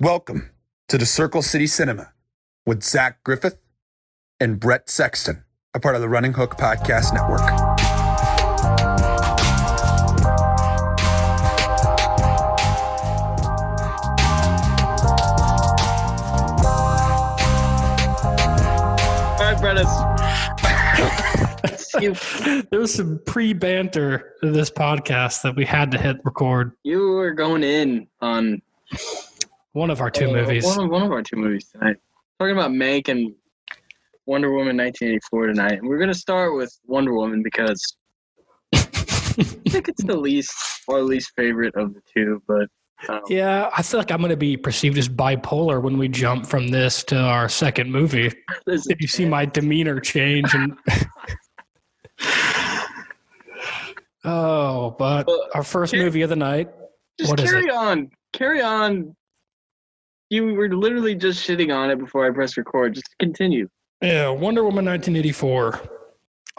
Welcome to the Circle City Cinema with Zach Griffith and Bret Sexton, a part of the Running Hook Podcast Network. All right, Bret. There was some pre-banter to this podcast that we had to hit record. You were going in on one of our two movies. One of our two movies tonight. Talking about Mank and Wonder Woman 1984 tonight. And we're going to start with Wonder Woman because I think it's the least favorite of the two. But yeah, I feel like I'm going to be perceived as bipolar when we jump from this to our second movie. If you see my demeanor change. And but our first movie of the night. Just carry on. You were literally just shitting on it before I pressed record. Just continue. Yeah, Wonder Woman 1984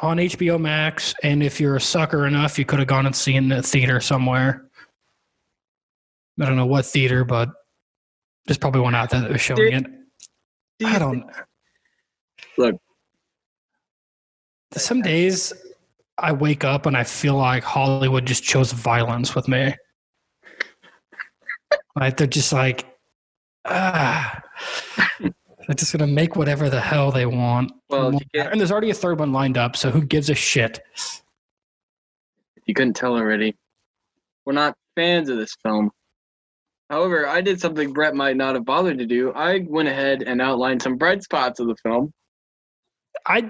on HBO Max. And if you're a sucker enough, you could have gone and seen the theater somewhere. I don't know what theater, but there's probably one out there that was showing it. I don't. Look. Some days I wake up and I feel like Hollywood just chose violence with me. Like they're just like, they're just gonna make whatever the hell they want. Well, and there's already a third one lined up, so who gives a shit? You couldn't tell already. We're not fans of this film. However, I did something Bret might not have bothered to do. I went ahead and outlined some bright spots of the film.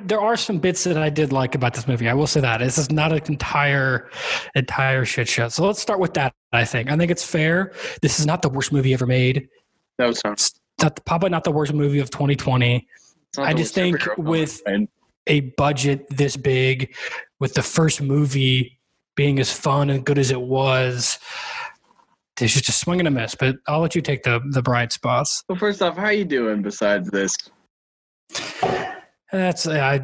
There are some bits that I did like about this movie. I will say that. This is not an entire shit show. So let's start with that, I think it's fair. This is not the worst movie ever made. No, it's not. It's probably not the worst movie of 2020. I just think with a budget this big, with the first movie being as fun and good as it was, there's just a swing and a miss. But I'll let you take the bright spots. Well, first off, how are you doing besides this? That's a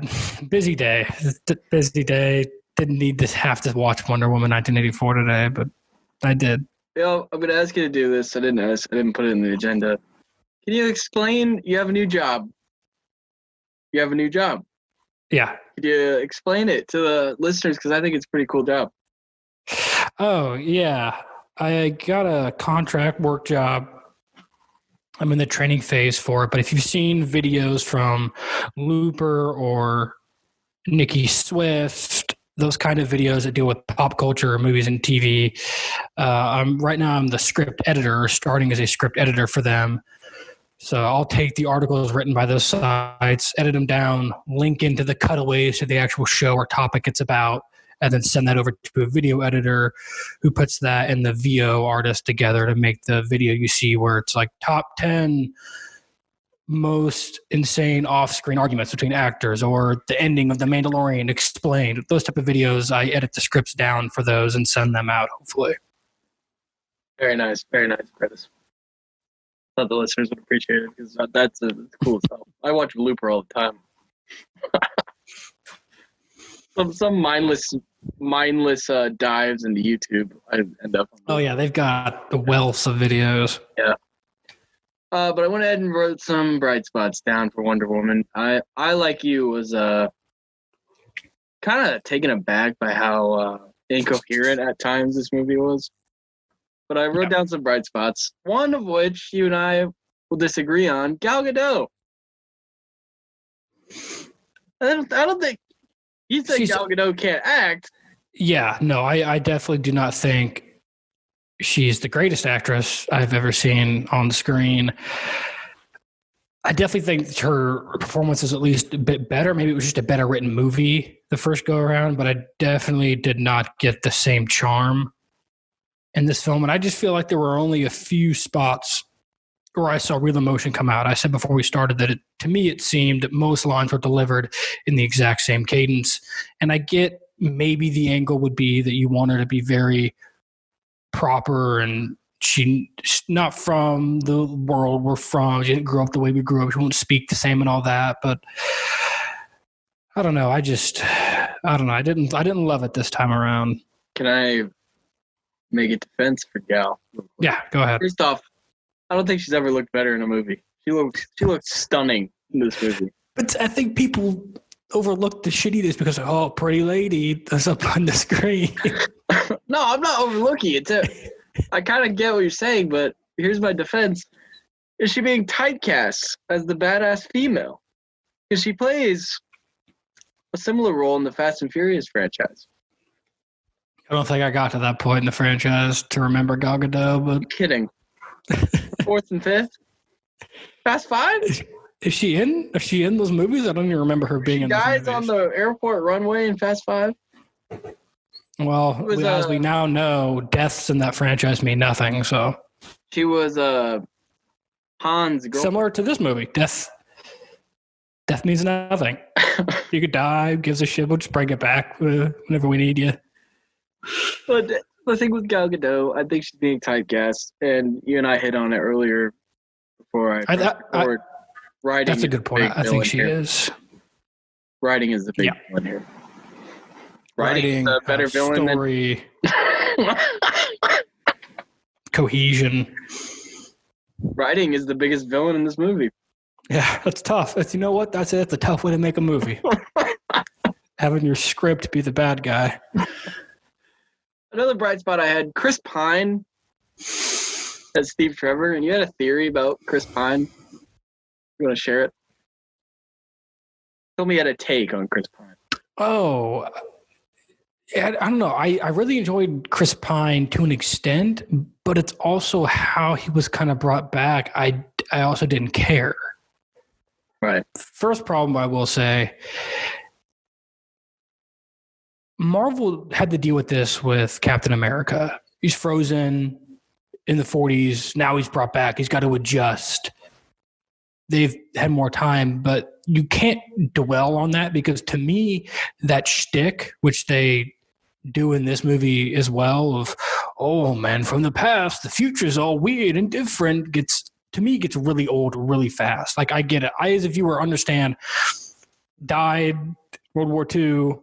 busy day. Busy day. Didn't need to have to watch Wonder Woman 1984 today, but I did. I'm going to ask you to do this. I didn't put it in the agenda. Can you explain? You have a new job. Yeah. Could you explain it to the listeners? Because I think it's a pretty cool job. Oh, yeah. I got a contract work job. I'm in the training phase for it, but if you've seen videos from Looper or Nikki Swift, those kind of videos that deal with pop culture, movies, and TV, right now I'm the script editor, starting as a script editor for them. So I'll take the articles written by those sites, edit them down, link into the cutaways to the actual show or topic it's about, and then send that over to a video editor who puts that and the VO artist together to make the video you see where it's like top 10 most insane off-screen arguments between actors or the ending of The Mandalorian explained. Those type of videos, I edit the scripts down for those and send them out, hopefully. Very nice, Curtis. Thought the listeners would appreciate it because that's cool stuff. I watch Looper all the time. Some mindless dives into YouTube. I end up. Oh yeah, they've got the wealth of videos. Yeah. But I went ahead and wrote some bright spots down for Wonder Woman. I like you was kind of taken aback by how incoherent at times this movie was. But I wrote down some bright spots. One of which you and I will disagree on: Gal Gadot. I don't think. You think Gal Gadot can't act? Yeah, no, I definitely do not think she's the greatest actress I've ever seen on the screen. I definitely think her performance is at least a bit better. Maybe it was just a better written movie the first go around, but I definitely did not get the same charm in this film. And I just feel like there were only a few spots where I saw real emotion come out. I said before we started that to me it seemed that most lines were delivered in the exact same cadence. And I get maybe the angle would be that you want her to be very proper and she's not from the world we're from. She didn't grow up the way we grew up. She won't speak the same and all that. But I don't know. I don't know. I didn't love it this time around. Can I make a defense for Gal? Yeah, go ahead. First off, I don't think she's ever looked better in a movie. She looks stunning in this movie. But I think people overlook the shittiness because pretty lady that's up on the screen. No, I'm not overlooking it. I kind of get what you're saying, but here's my defense. Is she being typecast as the badass female? Because she plays a similar role in the Fast and Furious franchise. I don't think I got to that point in the franchise to remember Gal Gadot, but... I'm kidding. 4th and 5th? Fast 5? Is she in those movies? I don't even remember her being in those movies. She dies on the airport runway in Fast 5? Well, as we now know, deaths in that franchise mean nothing, so... She was Han's girlfriend. Similar to this movie. Death means nothing. You could die, gives a shit, we'll just bring it back whenever we need you. But the thing with Gal Gadot, I think she's being typecast, and you and I hit on it earlier before writing. That's a good point. I think she is. Writing is the big one here. Writing is a better villain story, cohesion. Writing is the biggest villain in this movie. Yeah, that's tough. You know what? That's a tough way to make a movie. Having your script be the bad guy. Another bright spot I had, Chris Pine as Steve Trevor, and you had a theory about Chris Pine. You want to share it? Tell me you had a take on Chris Pine. Oh, I don't know. I really enjoyed Chris Pine to an extent, but it's also how he was kind of brought back. I also didn't care. Right. First problem I will say, Marvel had to deal with this with Captain America. He's frozen in the 40s. Now he's brought back. He's got to adjust. They've had more time, but you can't dwell on that because to me, that shtick, which they do in this movie as well, of, oh man, from the past, the future's all weird and different, gets really old really fast. Like, I get it. I, as a viewer, understand, died, World War II,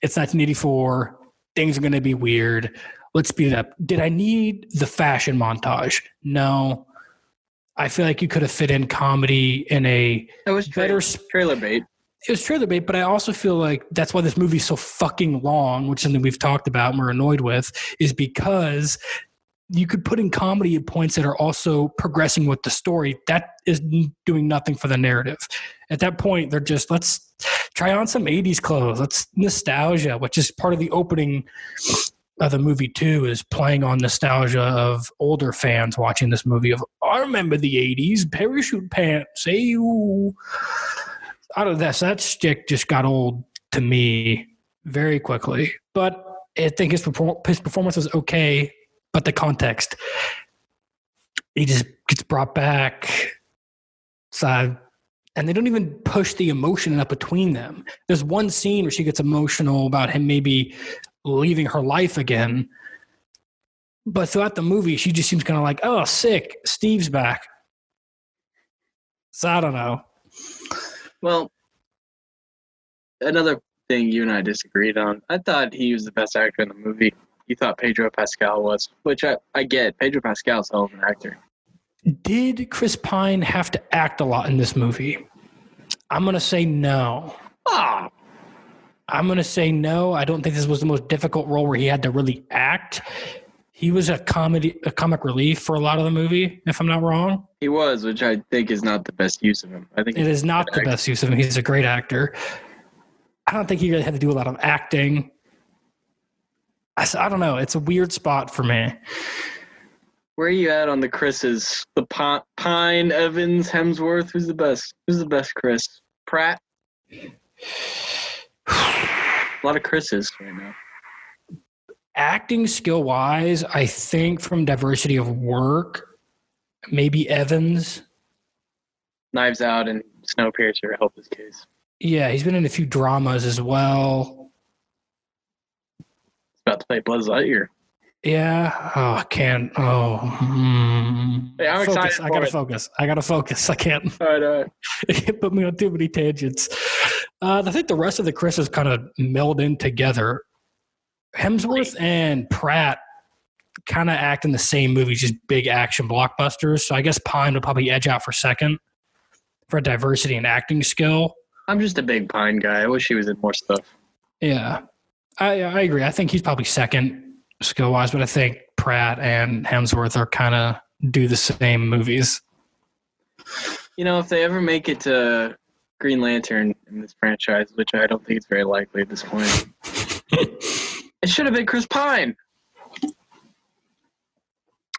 it's 1984, things are going to be weird. Let's speed it up. Did I need the fashion montage? No. I feel like you could have fit in comedy in a better trailer bait. It was trailer bait, but I also feel like that's why this movie's so fucking long, which is something we've talked about and we're annoyed with, is because you could put in comedy at points that are also progressing with the story. That is doing nothing for the narrative. At that point, they're just, let's try on some 80s clothes. Let's nostalgia, which is part of the opening of the movie too, is playing on nostalgia of older fans watching this movie of, I remember the 80s, parachute pants, hey, ooh. Out of this, that stick just got old to me very quickly. But I think his performance was okay, but the context, he just gets brought back. So, and they don't even push the emotion up between them. There's one scene where she gets emotional about him maybe leaving her life again. But throughout the movie, she just seems kind of like, oh, sick, Steve's back. So I don't know. Well, another thing you and I disagreed on, I thought he was the best actor in the movie. You thought Pedro Pascal was, which I get. Pedro Pascal's a hell of an actor. Did Chris Pine have to act a lot in this movie? I'm going to say no. I'm going to say no. I don't think this was the most difficult role where he had to really act. He was a comic relief for a lot of the movie, if I'm not wrong. He was, which I think is not the best use of him. I think it is not the best use of him. He's a great actor. I don't think he really had to do a lot of acting. I don't know. It's a weird spot for me. Where are you at on the Chris's? The Pine, Evans, Hemsworth? Who's the best? Who's the best Chris? Pratt? A lot of Chris's right now. Acting skill-wise, I think from diversity of work, maybe Evans. Knives Out and Snowpiercer help his case. Yeah, he's been in a few dramas as well. He's about to play Buzz Lightyear. Yeah. Oh, I can't. Oh. Hey, I'm excited. I gotta focus. I can't. All right. It put me on too many tangents. I think the rest of the Chris's kind of meld in together. Hemsworth and Pratt kind of act in the same movies, just big action blockbusters. So I guess Pine would probably edge out for second for diversity and acting skill. I'm just a big Pine guy. I wish he was in more stuff. Yeah, I agree. I think he's probably second skill-wise, but I think Pratt and Hemsworth are kind of do the same movies. You know, if they ever make it to Green Lantern in this franchise, which I don't think is very likely at this point, it should have been Chris Pine.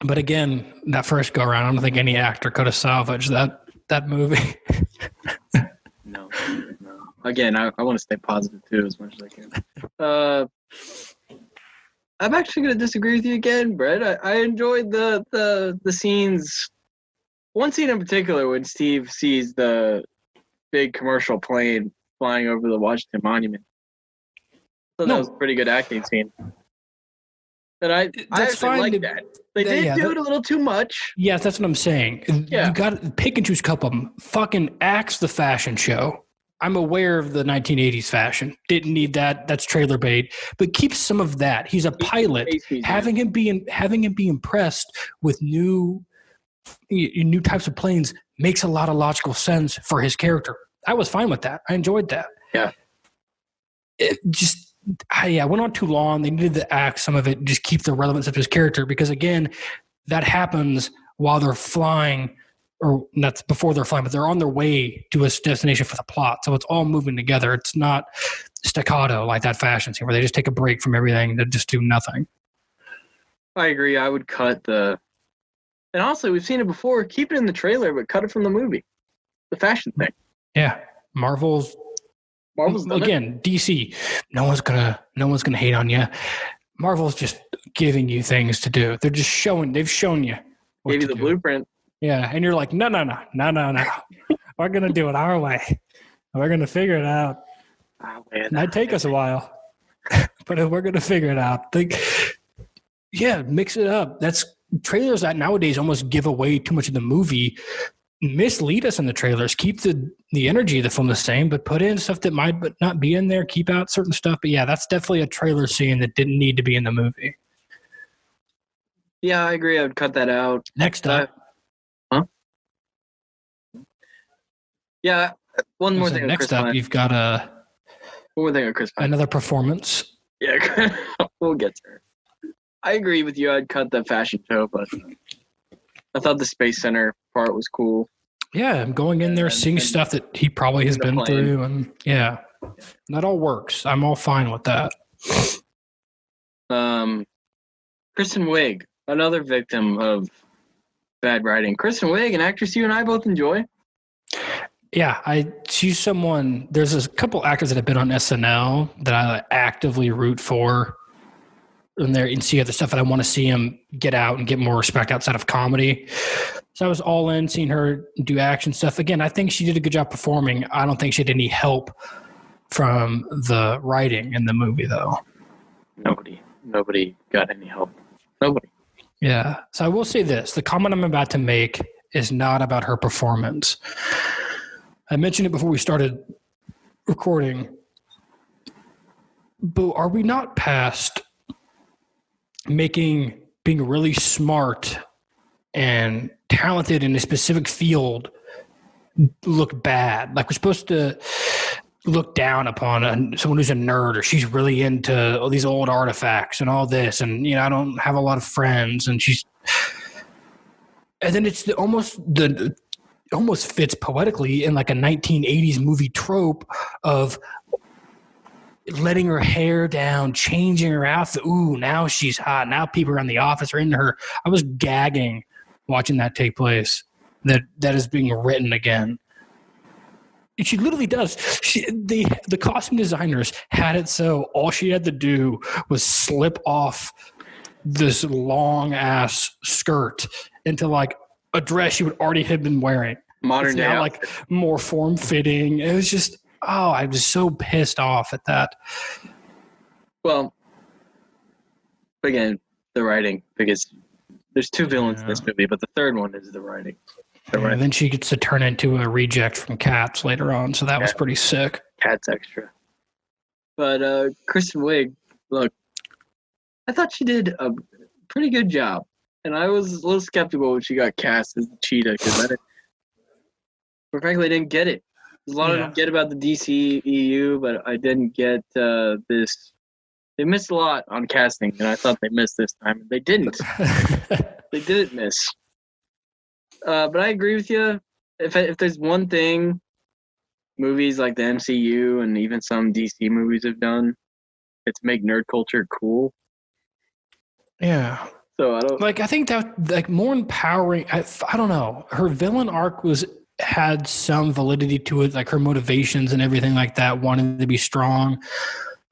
But again, that first go-around, I don't think any actor could have salvaged that movie. No. Again, I want to stay positive, too, as much as I can. I'm actually going to disagree with you again, Brett. I enjoyed the scenes. One scene in particular when Steve sees the big commercial plane flying over the Washington Monument. So that was a pretty good acting scene. But I actually like that. They did do it a little too much. Yes, that's what I'm saying. Yeah. You got to pick and choose a couple of them. Fucking axe the fashion show. I'm aware of the 1980s fashion. Didn't need that. That's trailer bait. But keep some of that. He's a pilot. Having him be impressed with new types of planes makes a lot of logical sense for his character. I was fine with that. I enjoyed that. Yeah. I went on too long. They needed to act some of it, just keep the relevance of his character, because again, that happens while they're flying, or that's before they're flying, but they're on their way to a destination for the plot. So it's all moving together. It's not staccato like that fashion scene where they just take a break from everything to just do nothing. I agree. I would cut and honestly, we've seen it before. Keep it in the trailer, but cut it from the movie. The fashion thing. Yeah. Marvel's again, DC. No one's gonna hate on you. Marvel's just giving you things to do. They're just they've shown you. Gave you the blueprint. Yeah, and you're like, no. We're gonna do it our way. We're gonna figure it out. Oh, man. It might take us a while, but we're gonna figure it out. Mix it up. That's trailers that nowadays almost give away too much of the movie. Mislead us in the trailers. Keep the energy of the film the same, but put in stuff that might not be in there. Keep out certain stuff. But yeah, that's definitely a trailer scene that didn't need to be in the movie. Yeah, I agree. I would cut that out. Next up. Yeah, one more thing. Next up, you've got one more thing on Chris Pine. Another performance. Yeah, we'll get to her. I agree with you. I'd cut the fashion show, but I thought the Space Center part was cool. Yeah, I'm going in there, seeing stuff that he probably has been through, and that all works. I'm all fine with that. Kristen Wiig, another victim of bad writing. Kristen Wiig, an actress you and I both enjoy. Yeah, she's someone. There's a couple actors that have been on SNL that I actively root for. And see other stuff, and I want to see him get out and get more respect outside of comedy. So I was all in seeing her do action stuff. Again, I think she did a good job performing. I don't think she had any help from the writing in the movie, though. Nobody got any help. Nobody. Yeah. So I will say this. The comment I'm about to make is not about her performance. I mentioned it before we started recording. But are we not past being really smart and talented in a specific field look bad? Like, we're supposed to look down upon someone who's a nerd, or she's really into all these old artifacts and all this, and I don't have a lot of friends, and then it's almost fits poetically in like a 1980s movie trope of letting her hair down, changing her outfit. Ooh, now she's hot. Now people around the office are into her. I was gagging watching that take place. That is being written again. And she literally does. The costume designers had it so all she had to do was slip off this long ass skirt into like a dress she would already have been wearing. Modern day, like more form fitting. It was just. Oh, I was so pissed off at that. Well, again, the writing, because there's two villains in this movie, but the third one is the writing. And then she gets to turn into a reject from Cats later on, so that was pretty sick. Cats extra. But Kristen Wiig, look, I thought she did a pretty good job. And I was a little skeptical when she got cast as the Cheetah because frankly, I didn't get it. There's a lot I don't get about the DCEU, but I didn't get this. They missed a lot on casting, and I thought they missed this time. They didn't. They didn't miss. But I agree with you. If there's one thing movies like the MCU and even some DC movies have done, it's make nerd culture cool. Yeah. So I think that more empowering. I don't know. Her villain arc had some validity to it, like her motivations and everything like that, wanting to be strong.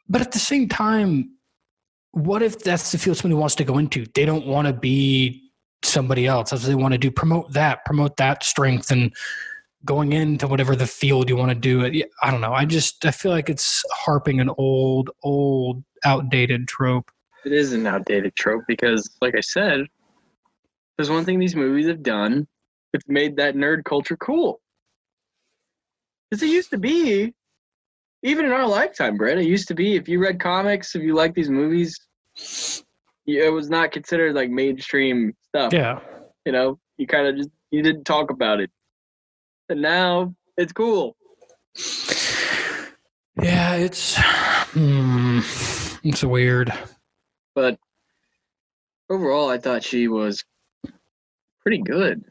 But at the same time, what if that's the field somebody wants to go into? They don't want to be somebody else. That's what they want to do. Promote that strength and going into whatever the field you want to do. I don't know. I feel like it's harping an old, outdated trope. It is an outdated trope because, like I said, there's one thing these movies have done. It's made that nerd culture cool. Because it used to be, even in our lifetime, Brett, it used to be if you read comics, if you liked these movies, it was not considered like mainstream stuff. Yeah. You kind of you didn't talk about it. And now it's cool. Yeah, it's weird. But overall, I thought she was pretty good.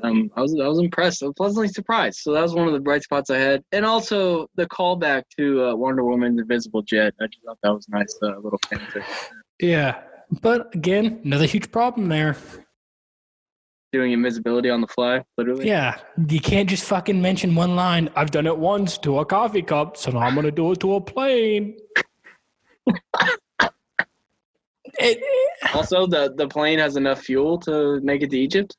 I was impressed. I was pleasantly surprised. So that was one of the bright spots I had. And also the callback to Wonder Woman's Invisible Jet. I just thought that was a nice little fanfic. Yeah. But again, another huge problem there. Doing invisibility on the fly, literally. Yeah. You can't just fucking mention one line. I've done it once to a coffee cup, so now I'm going to do it to a plane. Also, the plane has enough fuel to make it to Egypt.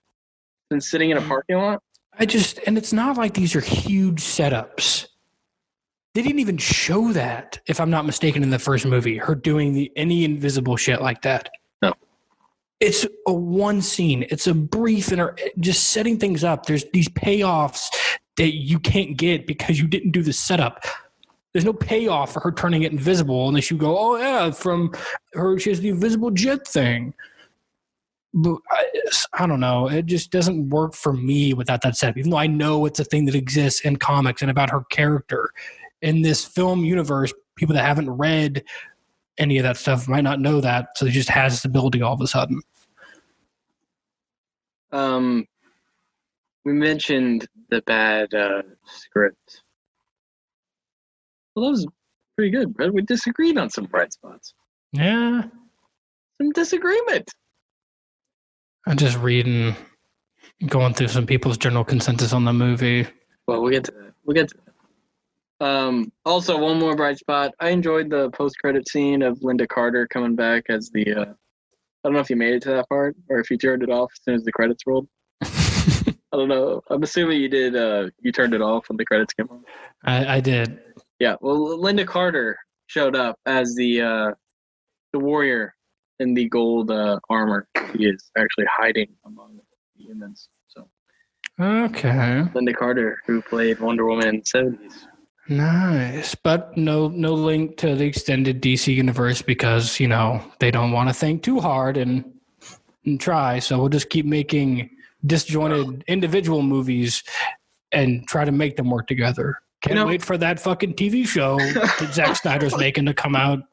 Been sitting in a parking lot. And it's not like these are huge setups. They didn't even show that, if I'm not mistaken, in the first movie, her doing any invisible shit like that. No. It's a one scene. It's a brief, just setting things up. There's these payoffs that you can't get because you didn't do the setup. There's no payoff for her turning it invisible unless you go, oh yeah, from her, she has the invisible jet thing. But I don't know. It just doesn't work for me without that setup, even though I know it's a thing that exists in comics and about her character. In this film universe, people that haven't read any of that stuff might not know that, so it just has this ability all of a sudden. We mentioned the bad script. Well, that was pretty good, Brett. We disagreed on some bright spots. Yeah. Some disagreement. I'm just going through some people's general consensus on the movie. Well, we'll get to that. Also, one more bright spot. I enjoyed the post-credit scene of Linda Carter coming back as the... I don't know if you made it to that part or if you turned it off as soon as the credits rolled. I don't know. I'm assuming you did. You turned it off when the credits came on. I did. Yeah. Well, Linda Carter showed up as the warrior in the gold armor. He is actually hiding among the humans. So. Okay. Linda Carter, who played Wonder Woman in the 70s. Nice. But no link to the extended DC universe because, they don't want to think too hard and try. So we'll just keep making disjointed individual movies and try to make them work together. Can't wait for that fucking TV show that Zack Snyder's making to come out.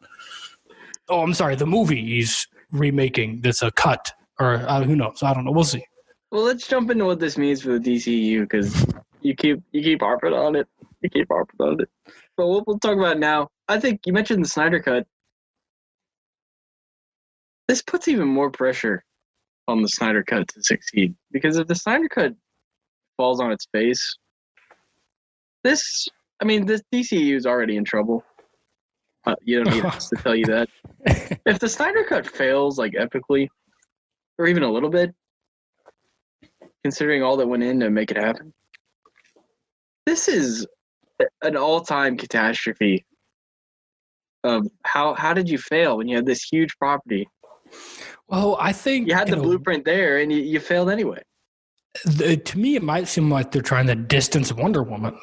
Oh, I'm sorry. The movie he's remaking that's a cut. Or who knows? I don't know. We'll see. Well, let's jump into what this means for the DCU because you keep harping on it. But we'll talk about it now. I think you mentioned the Snyder Cut. This puts even more pressure on the Snyder Cut to succeed. Because if the Snyder Cut falls on its face, this DCU is already in trouble. You don't need us to tell you that. If the Snyder Cut fails, like, epically, or even a little bit, considering all that went in to make it happen, this is an all-time catastrophe of how did you fail when you had this huge property? Well, I think you had the blueprint there and you failed anyway. To me, it might seem like they're trying to distance Wonder Woman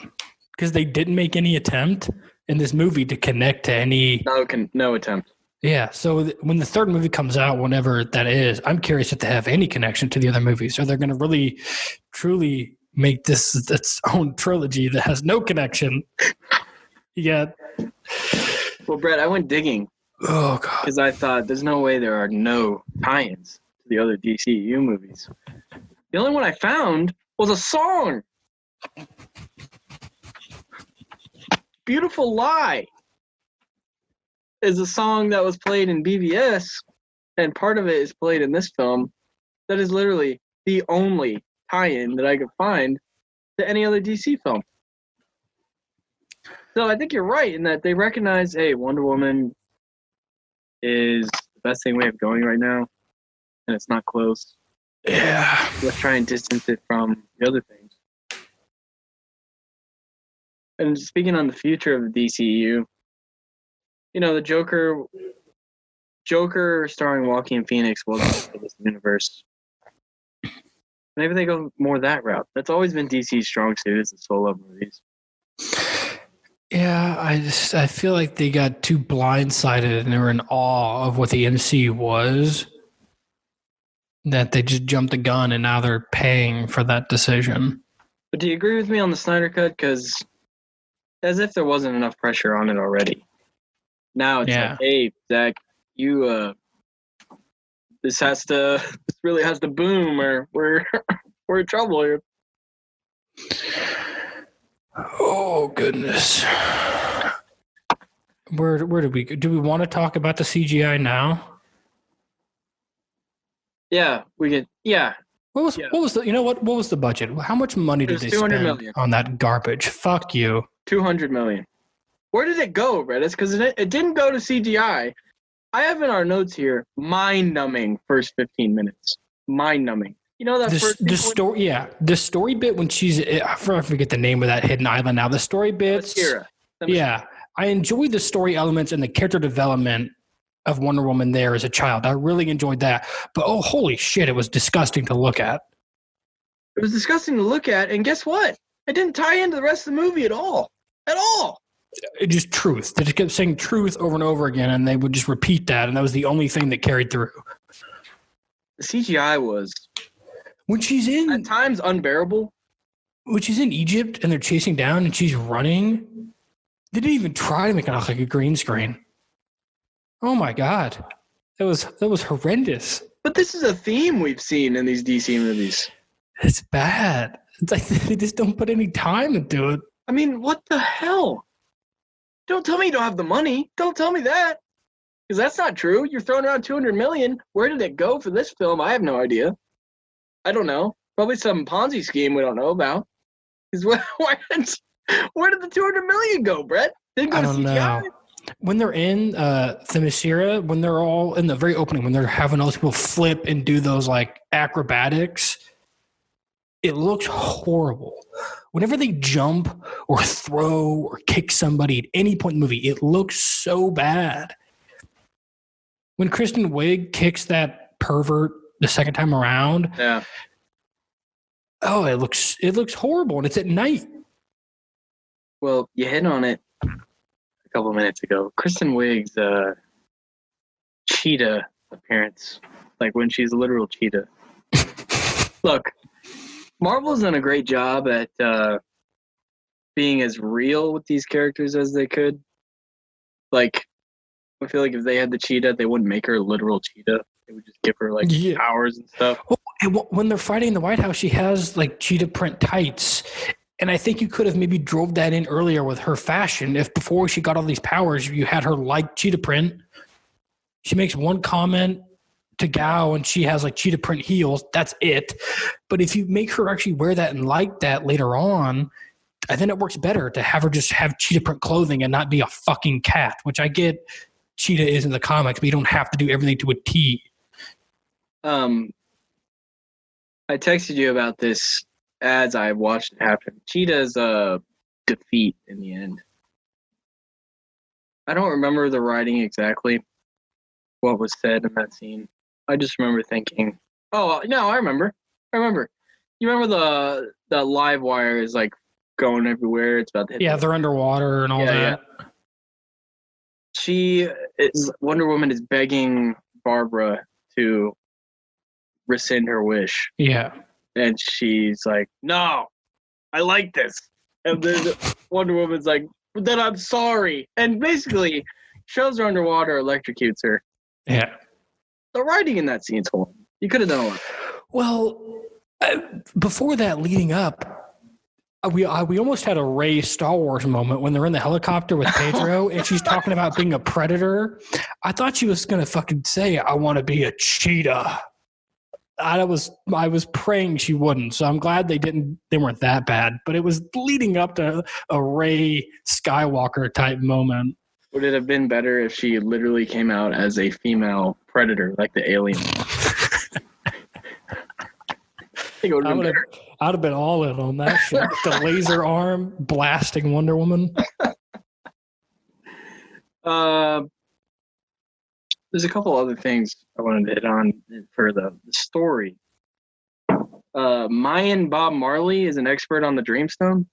because they didn't make any attempt in this movie to connect to any. No attempt. Yeah, so when the third movie comes out, whenever that is, I'm curious if they have any connection to the other movies. Are they going to really, truly make this its own trilogy that has no connection yet? Well, Brett, I went digging. Oh, God. Because I thought there's no way there are no tie-ins to the other DCU movies. The only one I found was a song. Beautiful Lie is a song that was played in BVS, and part of it is played in this film. That is literally the only tie-in that I could find to any other DC film. So I think you're right in that they recognize, hey, Wonder Woman is the best thing we have going right now, and it's not close. Yeah. Let's try and distance it from the other things. And speaking on the future of the DCU, you know, the Joker starring Joaquin Phoenix will for this universe. Maybe they go more that route. That's always been DC's strong suit, is the solo movies. Yeah, I feel like they got too blindsided and they were in awe of what the MCU was, that they just jumped the gun and now they're paying for that decision. But do you agree with me on the Snyder Cut? Because as if there wasn't enough pressure on it already. Now it's like, hey, Zach, you this really has to boom, or we're in trouble here. Oh goodness. Where do we want to talk about the CGI now? Yeah, we could. Yeah. What was the budget? How much money did they spend on that garbage? Fuck you. $200 million. Where did it go, Brett? It's because it didn't go to CGI. I have in our notes here, mind-numbing first 15 minutes. Mind-numbing. You know that the story, the story bit when she's, I forget the name of that hidden island now. The story bits, yeah, I enjoyed the story elements and the character development of Wonder Woman there as a child. I really enjoyed that. But oh, holy shit, it was disgusting to look at. It was disgusting to look at, and guess what? It didn't tie into the rest of the movie at all. At all. It just truth. They just kept saying truth over and over again, and they would just repeat that, and that was the only thing that carried through. The CGI was, when she's in, at times, unbearable. When she's in Egypt and they're chasing down and she's running, they didn't even try to make it look like a green screen. Oh my God. That was horrendous. But this is a theme we've seen in these DC movies. It's bad. It's like they just don't put any time into it. I mean, what the hell? Don't tell me you don't have the money. Don't tell me that. Because that's not true. You're throwing around $200 million. Where did it go for this film? I have no idea. I don't know. Probably some Ponzi scheme we don't know about. Because where did the $200 million go, Brett? Didn't go to CGI? Know. When they're in Themyscira, when they're all in the very opening, when they're having all those people flip and do those like acrobatics, it looks horrible. Whenever they jump or throw or kick somebody at any point in the movie, it looks so bad. When Kristen Wiig kicks that pervert the second time around, oh, it looks horrible, and it's at night. Well, you hit on it a couple of minutes ago. Kristen Wiig's cheetah appearance, like when she's a literal cheetah. Look, Marvel's done a great job at being as real with these characters as they could. Like, I feel like if they had the cheetah, they wouldn't make her a literal cheetah. They would just give her like powers and stuff. Well, and when they're fighting in the White House, she has like cheetah print tights. And I think you could have maybe drove that in earlier with her fashion. If before she got all these powers, you had her like cheetah print. She makes one comment to Gao and she has like cheetah print heels. That's it. But if you make her actually wear that and like that later on, I think it works better to have her just have cheetah print clothing and not be a fucking cat, which I get cheetah is in the comics, but you don't have to do everything to a T. I texted you about this as I watched it happen. Cheetah's defeat in the end. I don't remember the writing exactly, what was said in that scene. I just remember thinking, oh, no, I remember. You remember the live wire is like going everywhere. It's about to hit they're underwater and all that. Wonder Woman is begging Barbara to rescind her wish. Yeah. And she's like, no, I like this. And then Wonder Woman's like, then I'm sorry. And basically shoves her underwater, electrocutes her. Yeah. The writing in that scene's horrible. You could have done a lot. Well, before that, leading up, we almost had a Rey Star Wars moment when they're in the helicopter with Pedro and she's talking about being a predator. I thought she was going to fucking say, I want to be a cheetah. I was praying she wouldn't. So I'm glad they weren't that bad, but it was leading up to a Rey Skywalker type moment. Would it have been better if she literally came out as a female predator, like the alien? I'd have been all in on that shit. The laser arm blasting Wonder Woman. There's a couple other things I wanted to hit on for the story. Mayan Bob Marley is an expert on the Dreamstone.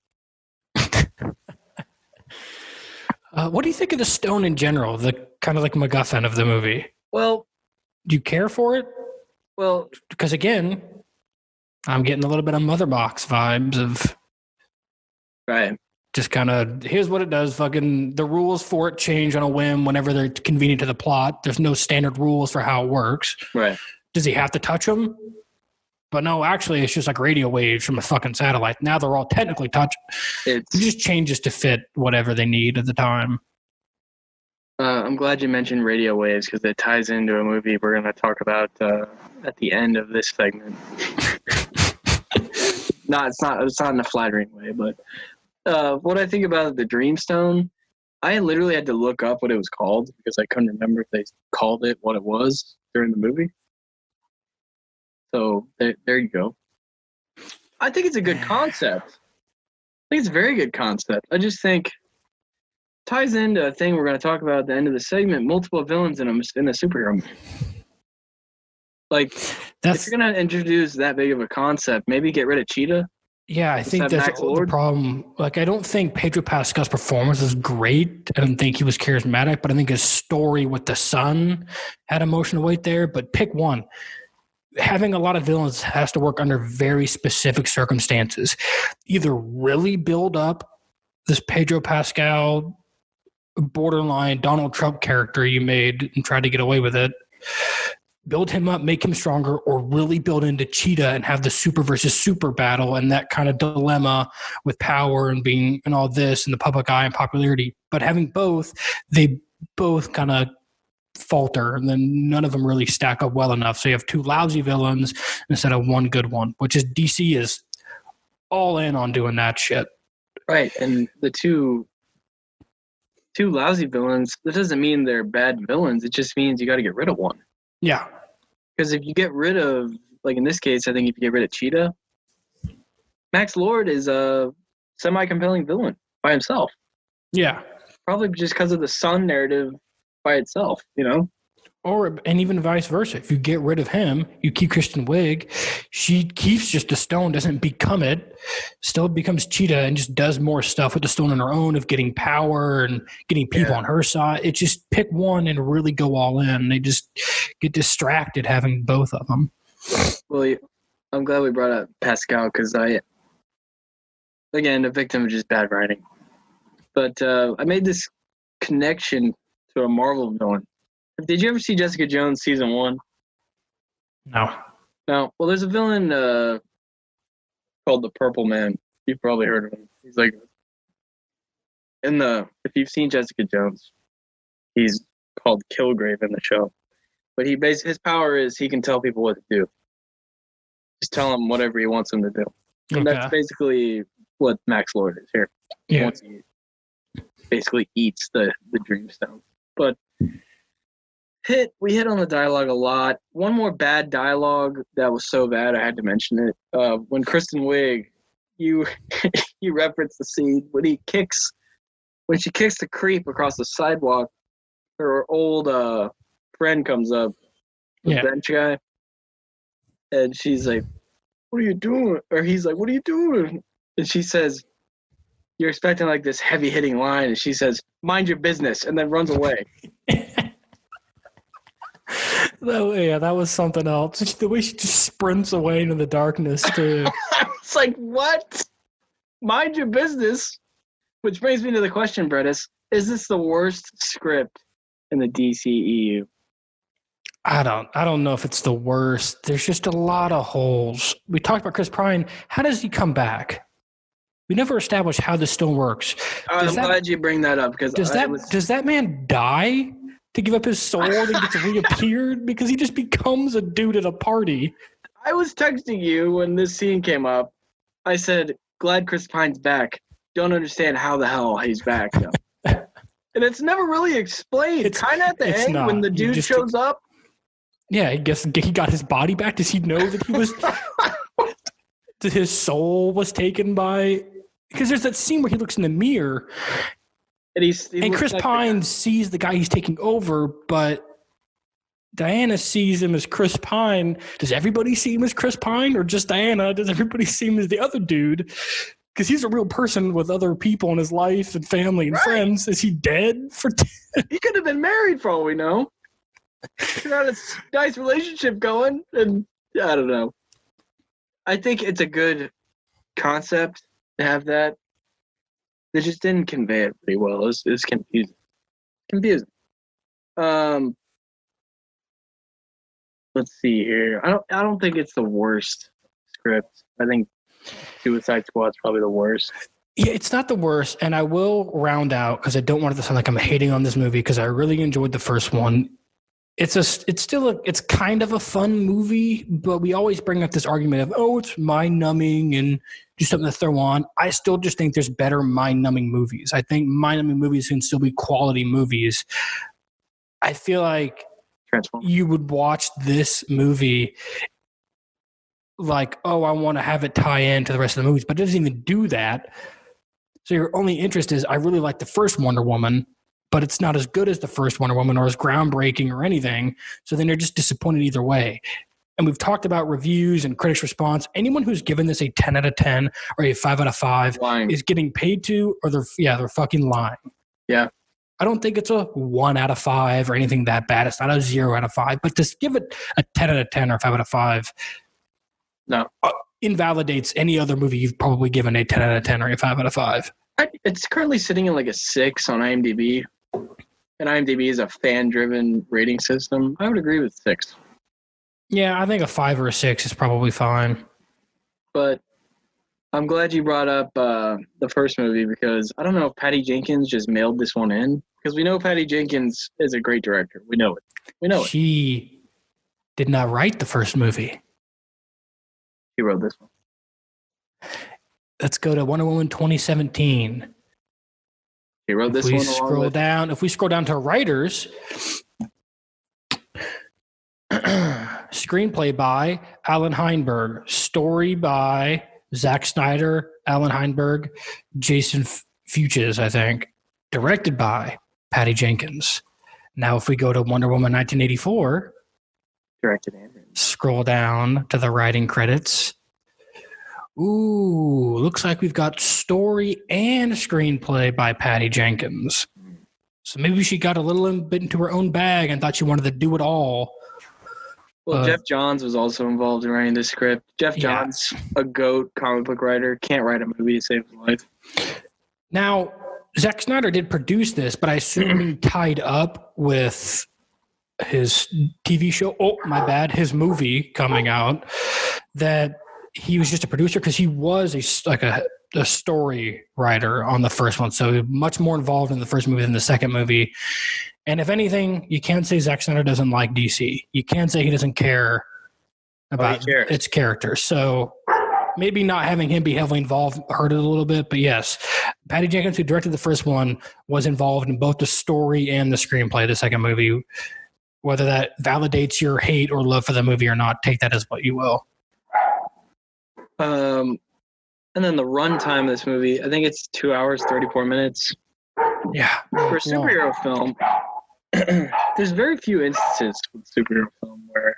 What do you think of the stone in general? The kind of like MacGuffin of the movie. Well, do you care for it? Well, because again, I'm getting a little bit of Mother Box vibes of right. Just kind of, here's what it does. Fucking the rules for it change on a whim whenever they're convenient to the plot. There's no standard rules for how it works. Right. Does he have to touch them? But no, actually, it's just like radio waves from a fucking satellite. Now they're all technically touched. It just changes to fit whatever they need at the time. I'm glad you mentioned radio waves because it ties into a movie we're going to talk about at the end of this segment. It's not in a flattering way, but what I think about the Dreamstone, I literally had to look up what it was called because I couldn't remember if they called it what it was during the movie. So there you go. I think it's a good concept. I think it's a very good concept. I just think it ties into a thing we're going to talk about at the end of the segment, multiple villains in a superhero movie. Like, if you're going to introduce that big of a concept, maybe get rid of Cheetah. Yeah, I think that's the problem. Like, I don't think Pedro Pascal's performance is great. I don't think he was charismatic, but I think his story with the son had emotional weight there. But pick one. Having a lot of villains has to work under very specific circumstances. Either really build up this Pedro Pascal borderline Donald Trump character you made and tried to get away with it. Build him up, make him stronger, or really build into Cheetah and have the super versus super battle and that kind of dilemma with power and being and all this and the public eye and popularity. But having both, they both kind of falter and then none of them really stack up well enough. So you have two lousy villains instead of one good one, which is DC is all in on doing that shit. Right. And the two lousy villains, that doesn't mean they're bad villains. It just means you got to get rid of one. Yeah. Because if you get rid of, like in this case, I think if you get rid of Cheetah, Max Lord is a semi-compelling villain by himself. Yeah. Probably just because of the Sun narrative by itself, you know? And even vice versa. If you get rid of him, you keep Kristen Wiig, she keeps just the stone, doesn't become it, still becomes Cheetah and just does more stuff with the stone on her own of getting power and getting people on her side. It just pick one and really go all in. They just get distracted having both of them. Well, I'm glad we brought up Pascal because again, a victim of just bad writing. But I made this connection to a Marvel villain. Did you ever see Jessica Jones season 1? No. No. Well, there's a villain called the Purple Man. You've probably heard of him. He's like if you've seen Jessica Jones, he's called Kilgrave in the show. But his power is he can tell people what to do. Just tell them whatever he wants them to do. And that's basically what Max Lord is here. Yeah. Once he basically eats the Dreamstone. But we hit on the dialogue a lot. One more bad dialogue that was so bad I had to mention it. When Kristen Wiig, you referenced the scene when she kicks the creep across the sidewalk. Her old friend comes up, the bench guy, and she's like, "What are you doing?" Or he's like, "What are you doing?" And she says, you're expecting like this heavy hitting line, and she says, "Mind your business," and then runs away. That was something else. The way she just sprints away into the darkness too. It's like, what? Mind your business. Which brings me to the question, Brettis. Is this the worst script in the DCEU? I don't know if it's the worst. There's just a lot of holes. We talked about Chris Pine. How does he come back? We never established how this still works. I'm glad you bring that up because does that man die to give up his soul and gets reappeared because he just becomes a dude at a party? I was texting you when this scene came up. I said, "Glad Chris Pine's back. Don't understand how the hell he's back though." And it's never really explained. It's kind of at the end when the dude shows up. Yeah, I guess he got his body back. Does he know that he was that his soul was taken by? Because there's that scene where he looks in the mirror, and Chris Pine sees the guy he's taking over, but Diana sees him as Chris Pine. Does everybody see him as Chris Pine, or just Diana? Does everybody see him as the other dude? Because he's a real person with other people in his life and family and friends. Is he dead? He could have been married for all we know. He had a nice relationship going, and I don't know. I think it's a good concept to have that. They just didn't convey it pretty well. It's confusing. Let's see here. I don't think it's the worst script. I think Suicide Squad's probably the worst. Yeah, it's not the worst, and I will round out because I don't want it to sound like I'm hating on this movie because I really enjoyed the first one. It's kind of a fun movie, but we always bring up this argument of, it's mind-numbing and just something to throw on. I still just think there's better mind-numbing movies. I think mind-numbing movies can still be quality movies. I feel like you would watch this movie like, I want to have it tie into the rest of the movies, but it doesn't even do that. So your only interest is, I really like the first Wonder Woman, but it's not as good as the first Wonder Woman or as groundbreaking or anything. So then you're just disappointed either way. And we've talked about reviews and critics' response. Anyone who's given this a 10 out of 10 or a 5 out of 5 is getting paid to, or they're fucking lying. Yeah. I don't think it's a 1 out of 5 or anything that bad. It's not a 0 out of 5, but to give it a 10 out of 10 or 5 out of 5 invalidates any other movie you've probably given a 10 out of 10 or a 5 out of 5. It's currently sitting in like a 6 on IMDb. And IMDb is a fan-driven rating system. I would agree with 6. Yeah, I think a 5 or a 6 is probably fine. But I'm glad you brought up the first movie because I don't know if Patty Jenkins just mailed this one in. Because we know Patty Jenkins is a great director. We know it. She did not write the first movie. She wrote this one. Let's go to Wonder Woman 2017. He wrote this one. If we scroll down to writers, screenplay by Alan Heinberg, story by Zack Snyder, Alan Heinberg, Jason Fuchs, I think, directed by Patty Jenkins. Now, if we go to Wonder Woman 1984, directed Andrew. Scroll down to the writing credits. Ooh, looks like we've got story and screenplay by Patty Jenkins. So maybe she got a little bit into her own bag and thought she wanted to do it all. Well, Jeff Johns was also involved in writing the script. Jeff Johns, a GOAT comic book writer, can't write a movie to save his life. Now, Zack Snyder did produce this, but I assume he tied up with his TV show. Oh, my bad. His movie coming out that he was just a producer because he was a story writer on the first one. So much more involved in the first movie than the second movie. And if anything, you can't say Zack Snyder doesn't like DC. You can't say he doesn't care about its characters. So maybe not having him be heavily involved hurt it a little bit. But yes, Patty Jenkins, who directed the first one, was involved in both the story and the screenplay of the second movie. Whether that validates your hate or love for the movie or not, take that as what you will. And then the runtime of this movie, I think it's 2 hours, 34 minutes. Yeah. For a superhero film, there's very few instances with superhero film where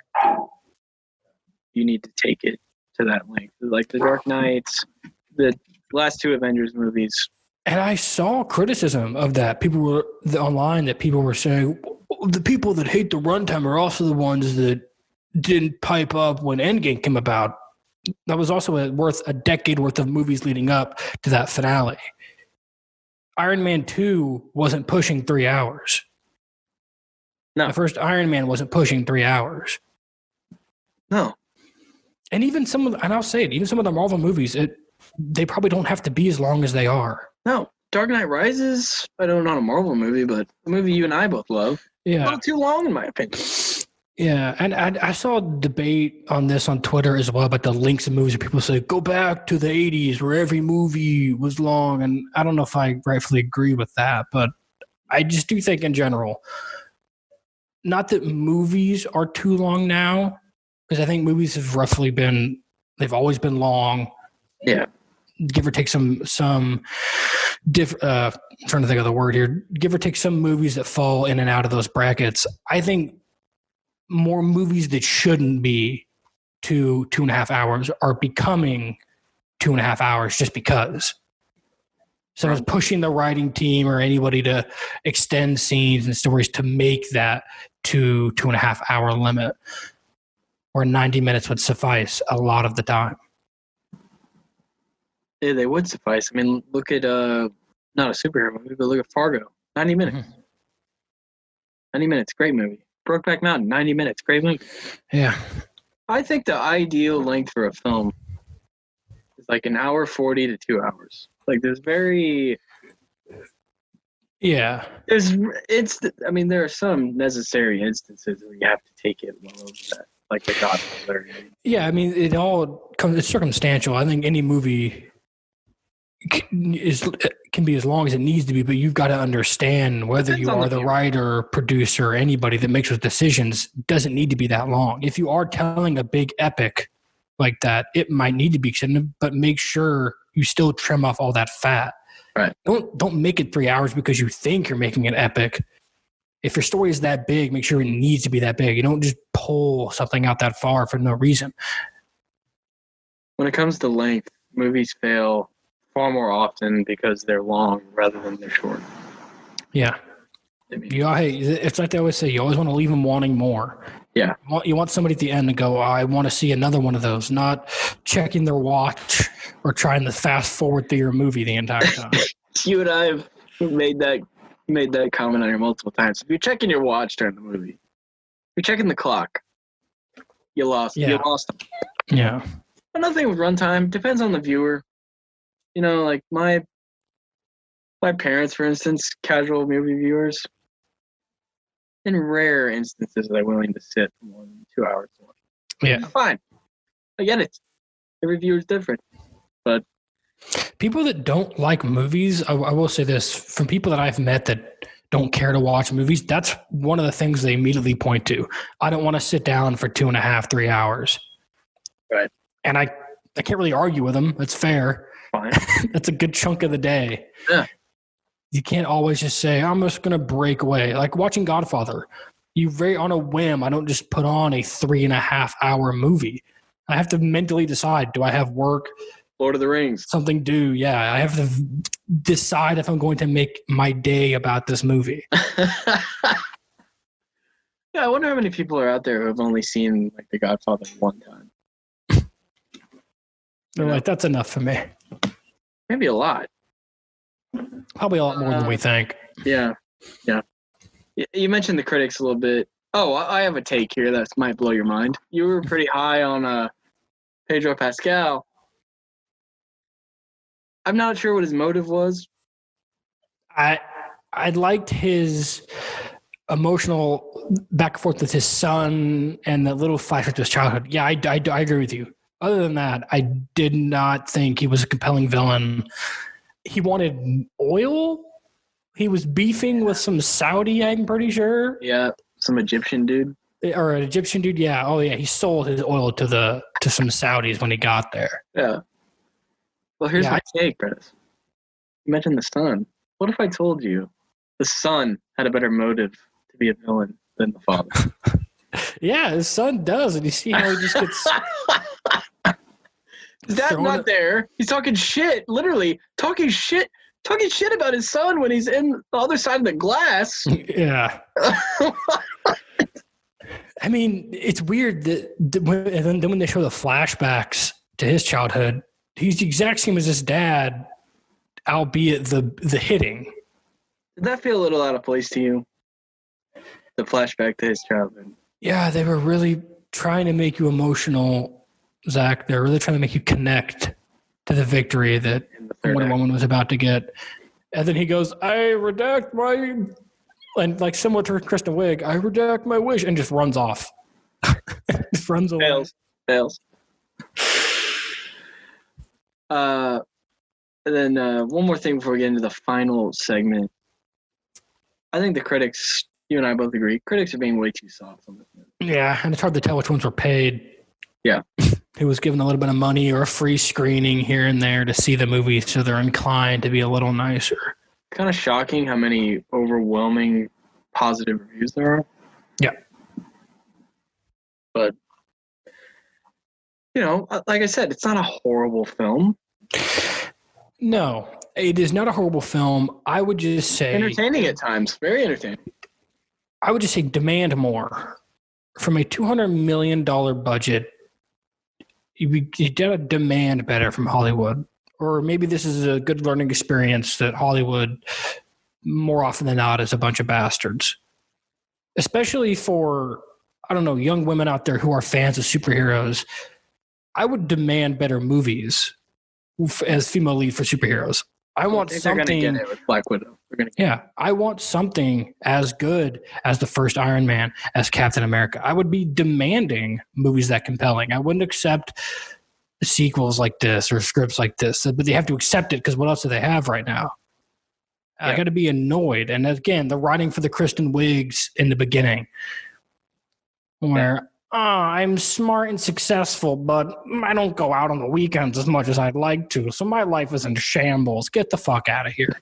you need to take it to that length. Like the Dark Knights, the last two Avengers movies, And I saw criticism of that. People were online that people were saying the people that hate the runtime are also the ones that didn't pipe up when Endgame came about. That was also worth a decade worth of movies leading up to that finale. Iron Man 2 wasn't pushing 3 hours. No. The first Iron Man wasn't pushing 3 hours. No. And even and I'll say it, even some of the Marvel movies, they probably don't have to be as long as they are. No. Dark Knight Rises, I know not a Marvel movie, but a movie you and I both love. Yeah. A little too long, in my opinion. Yeah, and I saw a debate on this on Twitter as well about the links of movies. People say, go back to the 80s where every movie was long. And I don't know if I rightfully agree with that, but I just do think in general, not that movies are too long now, because I think movies have roughly they've always been long. Yeah. Give or take some different, I'm trying to think of the word here, give or take some movies that fall in and out of those brackets. I think more movies that shouldn't be 2.5 hours are becoming 2.5 hours just because. So it's pushing the writing team or anybody to extend scenes and stories to make that 2.5 hour limit, where 90 minutes would suffice a lot of the time. Yeah, they would suffice. I mean, look at not a superhero movie, but look at Fargo. 90 minutes. Mm-hmm. 90 minutes, great movie. Brokeback Mountain, 90 minutes, great movie. Yeah. I think the ideal length for a film is like an hour 40 to 2 hours. Like there's very... Yeah. I mean, there are some necessary instances where you have to take it well over that. Like The Godfather. Yeah, I mean, it's circumstantial. I think any movie can be as long as it needs to be, but you've got to understand whether you are the writer, producer, or anybody that makes those decisions doesn't need to be that long. If you are telling a big epic like that, it might need to be extended, but make sure you still trim off all that fat. Right. Don't make it 3 hours because you think you're making an epic. If your story is that big, make sure it needs to be that big. You don't just pull something out that far for no reason. When it comes to length, movies fail far more often because they're long rather than they're short. Yeah. I mean, it's like they always say, you always want to leave them wanting more. Yeah. You want somebody at the end to go, I want to see another one of those, not checking their watch or trying to fast forward through your movie the entire time. You and I have made that comment on here multiple times. If you're checking your watch during the movie, if you're checking the clock, you lost. Yeah. You lost them. Yeah. Another thing with runtime depends on the viewer. You know, like my parents, for instance, casual movie viewers, in rare instances are they willing to sit for more than 2 hours. Yeah. Fine. I get it. Every viewer is different. But people that don't like movies, I will say this, from people that I've met that don't care to watch movies, that's one of the things they immediately point to. I don't want to sit down for 2.5, 3 hours. Right. And I can't really argue with them. That's fair. Fine. That's a good chunk of the day. Yeah. You can't always just say, I'm just going to break away. Like watching Godfather. On a whim, I don't just put on a 3.5 hour movie. I have to mentally decide, do I have work? Lord of the Rings. Something due, yeah. I have to decide if I'm going to make my day about this movie. Yeah, I wonder how many people are out there who have only seen like The Godfather one time. They're like, that's enough for me. Maybe a lot. Probably a lot more than we think. Yeah. Yeah. You mentioned the critics a little bit. Oh, I have a take here that might blow your mind. You were pretty high on Pedro Pascal. I'm not sure what his motive was. I liked his emotional back and forth with his son and the little flashback to his childhood. Yeah, I agree with you. Other than that, I did not think he was a compelling villain. He wanted oil. He was beefing with some Saudi, I'm pretty sure. Yeah, some Egyptian dude. Or an Egyptian dude, yeah. Oh, yeah, he sold his oil to some Saudis when he got there. Yeah. Well, here's my take, Chris. You mentioned the son. What if I told you the son had a better motive to be a villain than the father? Yeah, his son does, and you see how he just gets... Dad's not there. He's talking shit, literally talking shit talking shit about his son when he's in the other side of the glass. Yeah. I mean, it's weird that then when they show the flashbacks to his childhood, he's the exact same as his dad, albeit the hitting. Did that feel a little out of place to you? The flashback to his childhood. Yeah, they were really trying to make you emotional, Zach. They're really trying to make you connect to the victory that Wonder Woman was about to get. And then he goes, I redact my... And like similar to Kristen Wiig, I redact my wish, and just runs off. Just runs away. Fails. And then one more thing before we get into the final segment. I think the critics, you and I both agree, critics are being way too soft on this movie. Yeah, and it's hard to tell which ones were paid. Yeah. Who was given a little bit of money or a free screening here and there to see the movie, so they're inclined to be a little nicer. Kind of shocking how many overwhelming positive reviews there are. Yeah. But, you know, like I said, it's not a horrible film. No, it is not a horrible film. I would just say... Entertaining at times. Very entertaining. I would just say demand more. From a $200 million budget, you gotta demand better from Hollywood. Or maybe this is a good learning experience that Hollywood, more often than not, is a bunch of bastards. Especially for, I don't know, young women out there who are fans of superheroes. I would demand better movies as female lead for superheroes. I want something. They're gonna get it with Black Widow. I want something as good as the first Iron Man, as Captain America. I would be demanding movies that compelling. I wouldn't accept sequels like this or scripts like this, but they have to accept it because what else do they have right now? Yeah. I got to be annoyed. And again, the writing for the Kristen Wiigs in the beginning, where I'm smart and successful, but I don't go out on the weekends as much as I'd like to, so my life is in shambles. Get the fuck out of here.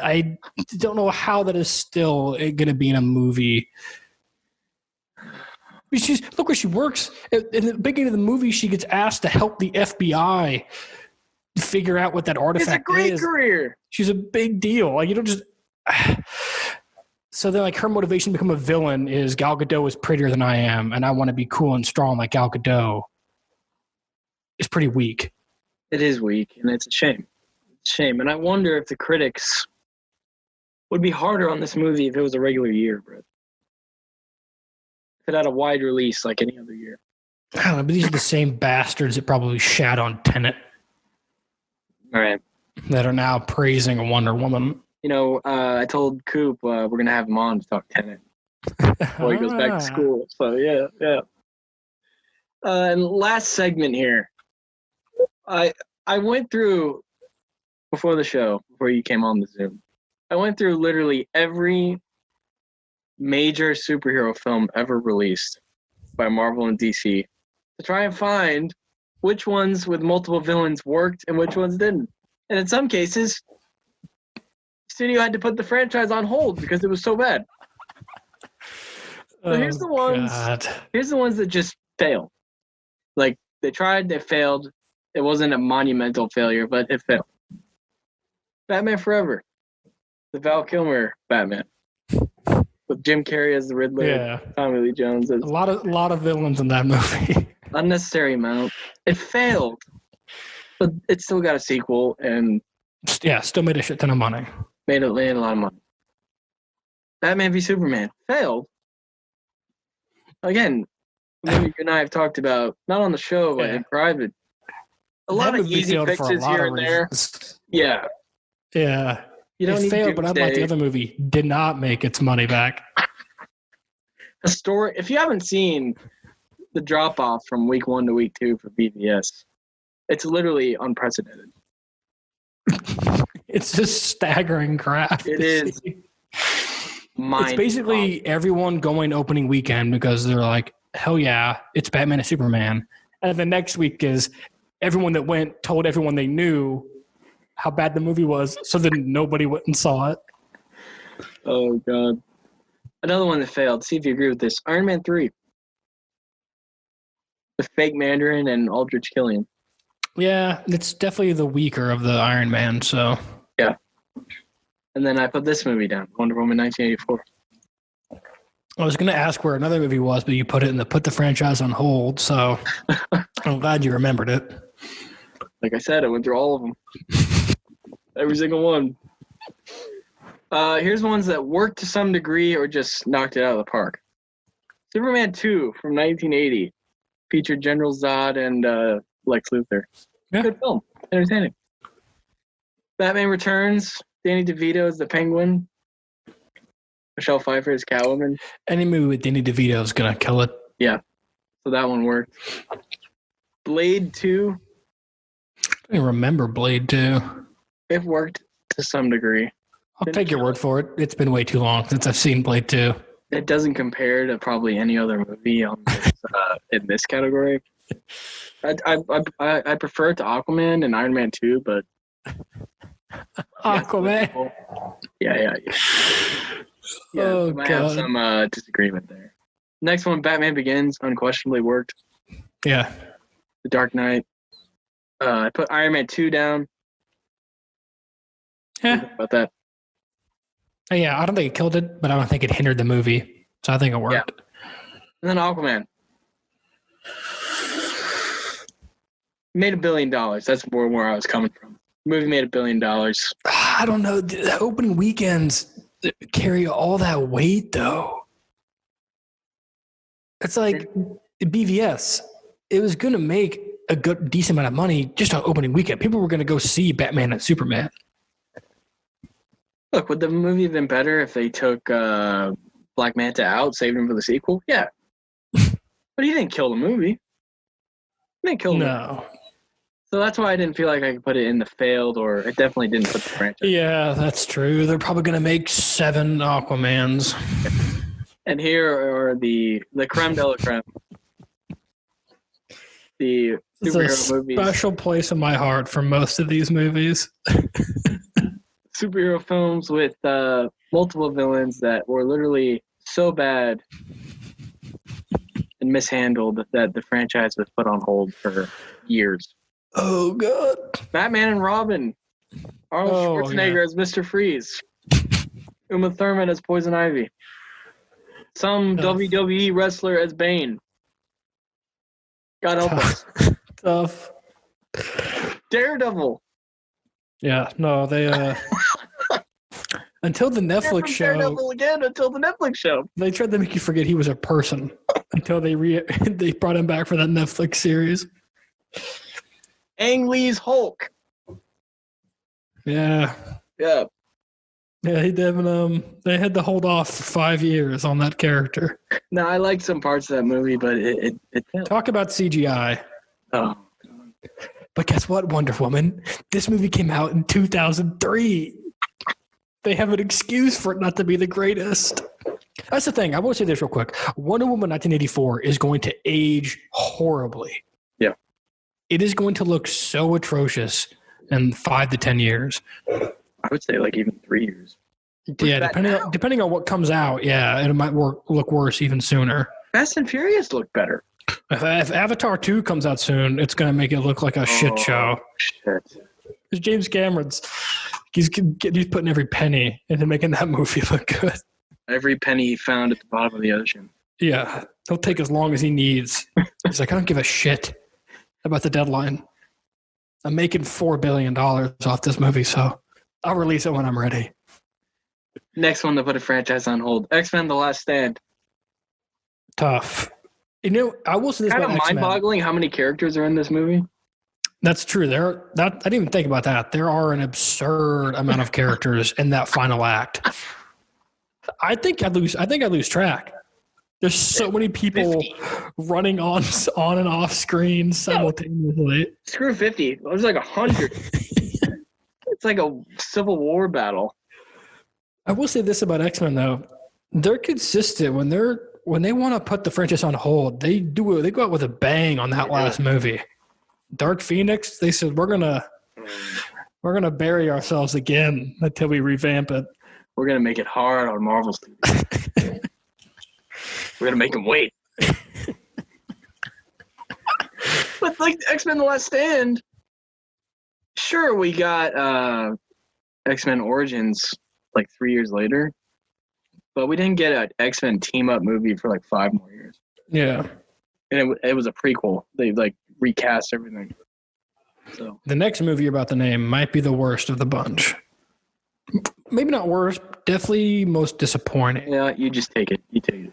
I don't know how that is still going to be in a movie. Look where she works. In the beginning of the movie, she gets asked to help the FBI figure out what that artifact is. It's a great career. She's a big deal. Like, you don't just... So then, like, her motivation to become a villain is Gal Gadot is prettier than I am, and I want to be cool and strong like Gal Gadot. It's pretty weak. It is weak, and it's a shame. It's a shame. And I wonder if the critics would be harder on this movie if it was a regular year, Brett. It had a wide release like any other year. I don't know, but these are the same bastards that probably shat on Tenet. All right. That are now praising Wonder Woman. You know, I told Coop we're going to have him on to talk Tenet before he goes back to school. So, yeah. And last segment here. I went through, before the show, before you came on the Zoom, I went through literally every major superhero film ever released by Marvel and DC to try and find which ones with multiple villains worked and which ones didn't. And in some cases, the studio had to put the franchise on hold because it was so bad. So here's the ones that just failed. Like, they tried, they failed. It wasn't a monumental failure, but it failed. Batman Forever. The Val Kilmer Batman. With Jim Carrey as the Riddler, yeah. Tommy Lee Jones as... A lot of villains in that movie. Unnecessary amount. It failed, but it still got a sequel, and... Yeah, still made a shit ton of money. Made a lot of money. Batman v Superman. Failed. Again, maybe you and I have talked about, not on the show, but in private. A lot of easy fixes here and there. Yeah. Yeah. You don't need failed, but unlike the other movie, did not make its money back. A story. If you haven't seen the drop off from week 1 to week 2 for BVS, it's literally unprecedented. It's just staggering crap. It is. It's basically everyone going opening weekend because they're like, hell yeah, it's Batman and Superman. And the next week is everyone that went told everyone they knew how bad the movie was, so then nobody went and saw it. Oh, God. Another one that failed. See if you agree with this. Iron Man 3. The fake Mandarin and Aldrich Killian. Yeah, it's definitely the weaker of the Iron Man, so... Yeah. And then I put this movie down, Wonder Woman 1984. I was going to ask where another movie was, but you put the franchise on hold, so I'm glad you remembered it. Like I said, I went through all of them. Every single one. Here's ones that worked to some degree or just knocked it out of the park. Superman 2 from 1980 featured General Zod and Lex Luthor. Yeah. Good film. Entertaining. Batman Returns. Danny DeVito is the Penguin. Michelle Pfeiffer is Catwoman. Any movie with Danny DeVito is going to kill it. Yeah. So that one worked. Blade 2. I don't even remember Blade 2. It worked to some degree. I'll take your word for it. It's been way too long since I've seen Blade 2. It doesn't compare to probably any other movie on this, in this category. I prefer it to Aquaman and Iron Man 2, but Aquaman. Yeah. Oh, I have some disagreement there. Next one, Batman Begins, unquestionably worked. Yeah. The Dark Knight. I put Iron Man 2 down. Yeah. About that. Yeah, I don't think it killed it, but I don't think it hindered the movie. So I think it worked. Yeah. And then Aquaman. Made $1 billion. That's more where I was coming from. The movie made $1 billion. I don't know. The opening weekends carry all that weight, though. It's like BVS. It was going to make a good, decent amount of money just on opening weekend. People were going to go see Batman and Superman. Look, would the movie have been better if they took Black Manta out, saved him for the sequel? Yeah. But he didn't kill the movie. He didn't kill the movie. So that's why I didn't feel like I could put it in the failed, or it definitely didn't put the franchise. Yeah, that's true. They're probably going to make 7 Aquamans. And here are the creme de la creme. The superhero movies. There's a special place in my heart for most of these movies. Superhero films with multiple villains that were literally so bad and mishandled that the franchise was put on hold for years. Oh, God. Batman and Robin. Arnold Schwarzenegger as Mr. Freeze. Uma Thurman as Poison Ivy. Some WWE wrestler as Bane. God help us. Tough. Daredevil. Yeah, no, they until the Netflix show. Daredevil again until the Netflix show. They tried to make you forget he was a person until they brought him back for that Netflix series. Ang Lee's Hulk. Yeah. Yeah. Yeah, he didn't. They had to hold off for 5 years on that character. No, I liked some parts of that movie, but it Talk about CGI. Oh. But guess what, Wonder Woman? This movie came out in 2003. They have an excuse for it not to be the greatest. That's the thing. I will say this real quick. Wonder Woman 1984 is going to age horribly. Yeah. It is going to look so atrocious in 5 to 10 years. I would say like even 3 years. Yeah, depending on what comes out, yeah, it might look worse even sooner. Fast and Furious look better. If Avatar 2 comes out soon, it's going to make it look like a shit show. Shit. Because James Cameron's he's putting every penny into making that movie look good. Every penny he found at the bottom of the ocean. Yeah, he'll take as long as he needs. He's like, I don't give a shit about the deadline. I'm making $4 billion off this movie, so I'll release it when I'm ready. Next one to put a franchise on hold. X-Men: The Last Stand. Tough. You know, I will say this kind about of X-Men. mind-boggling how many characters are in this movie. That's true. I didn't even think about that. There are an absurd amount of characters in that final act. I think I lose track. There's so many people 50. Running on and off screen simultaneously. Screw 50. There's like 100. It's like a Civil War battle. I will say this about X-Men though. They're consistent when they want to put the franchise on hold. They go out with a bang on that last movie. Dark Phoenix, they said we're gonna bury ourselves again until we revamp it. We're gonna make it hard on Marvel Studios. We're gonna make them wait. But like X-Men: The Last Stand, sure we got X-Men Origins like 3 years later, but we didn't get an X-Men team-up movie for like 5 more years. Yeah. And it was a prequel. They like recast everything. So the next movie you're about to name might be the worst of the bunch. Maybe not worst, definitely most disappointing. Yeah, you just take it. You take it.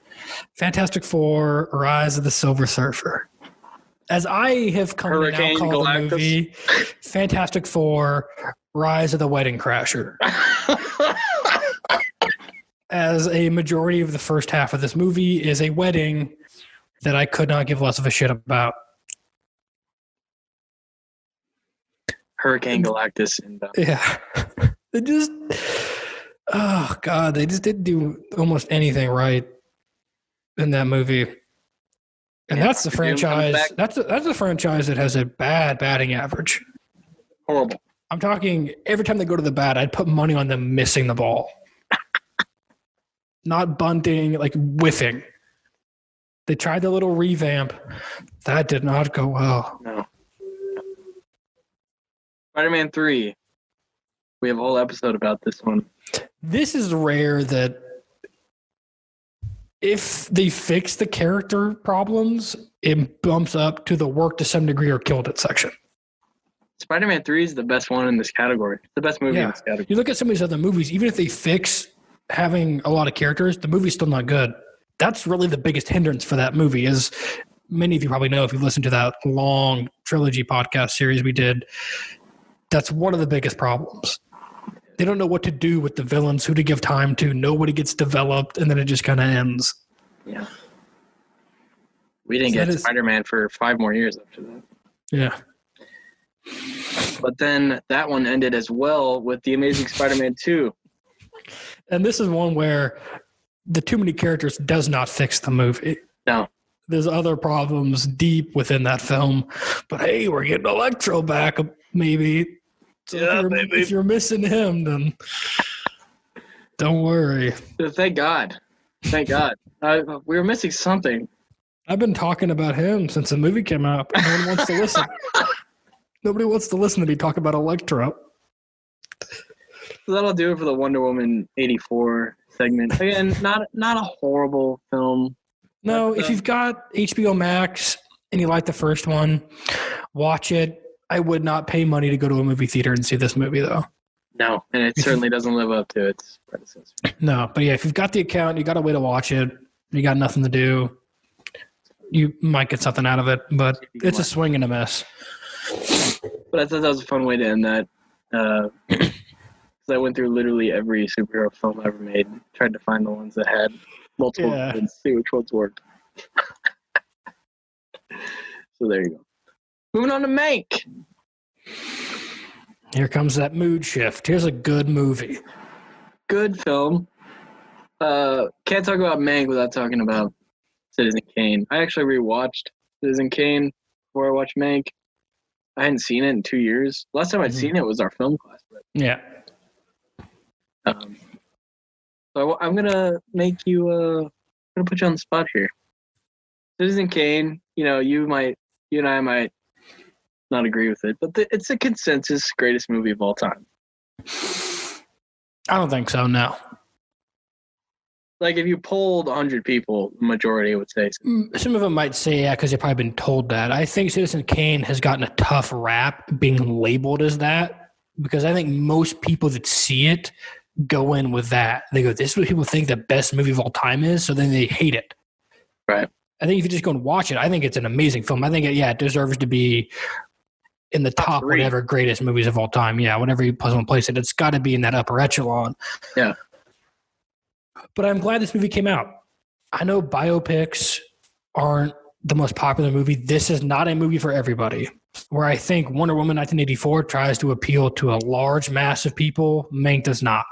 Fantastic Four: Rise of the Silver Surfer. As I have come to now call the movie, Fantastic Four: Rise of the Wedding Crasher. As a majority of the first half of this movie is a wedding that I could not give less of a shit about. Hurricane Galactus. Yeah. They just, oh God, they just didn't do almost anything right in that movie. And that's the franchise. That's a franchise that has a bad batting average. Horrible. I'm talking every time they go to the bat, I'd put money on them missing the ball. Not bunting, like whiffing. They tried the little revamp. That did not go well. No. Spider-Man 3. We have a whole episode about this one. This is rare that if they fix the character problems, it bumps up to the work to some degree or killed it section. Spider-Man 3 is the best one in this category. It's the best movie in this category. You look at some of these other movies, even if they fix having a lot of characters, the movie's still not good. That's really the biggest hindrance for that movie, as many of you probably know if you've listened to that long trilogy podcast series we did. That's one of the biggest problems. They don't know what to do with the villains, who to give time to, nobody gets developed, and then it just kind of ends. Yeah. We didn't get Spider-Man for 5 more years after that. Yeah. But then that one ended as well with The Amazing Spider-Man 2. And this is one where the too many characters does not fix the movie. No. There's other problems deep within that film. But hey, we're getting Electro back, maybe. So if you're missing him, then don't worry. Thank God. Thank God. We were missing something. I've been talking about him since the movie came out, but no one wants to listen. Nobody wants to listen to me talk about Electro. So that'll do it for the Wonder Woman 84 segment. Again, not a horrible film. No, if you've got HBO Max and you like the first one, watch it. I would not pay money to go to a movie theater and see this movie, though. No, and it certainly doesn't live up to its predecessor. No, but yeah, if you've got the account, you got a way to watch it, you got nothing to do, you might get something out of it, but it's a swing and a miss. But I thought that was a fun way to end that. Because I went through literally every superhero film ever made, tried to find the ones that had multiple and see which ones worked. So there you go. Moving on to Mank. Here comes that mood shift. Here's a good movie. Good film. Can't talk about Mank without talking about Citizen Kane. I actually rewatched Citizen Kane before I watched Mank. I hadn't seen it in 2 years. Last time I'd seen it was our film class. But, yeah. So I'm gonna make you. Gonna put you on the spot here. Citizen Kane. You and I might not agree with it, but it's a consensus greatest movie of all time. I don't think so. No. Like if you polled 100 people, the majority would say so. Some of them might say yeah, because they've probably been told that. I think Citizen Kane has gotten a tough rap being labeled as that, because I think most people that see it go in with that. They go, this is what people think the best movie of all time is, so then they hate it. Right. I think if you just go and watch it, I think it's an amazing film. I think it deserves to be in the top whatever greatest movies of all time. Yeah, whatever you place it, it's got to be in that upper echelon. Yeah. But I'm glad this movie came out. I know biopics aren't the most popular movie. This is not a movie for everybody. Where I think Wonder Woman 1984 tries to appeal to a large mass of people, Mank does not.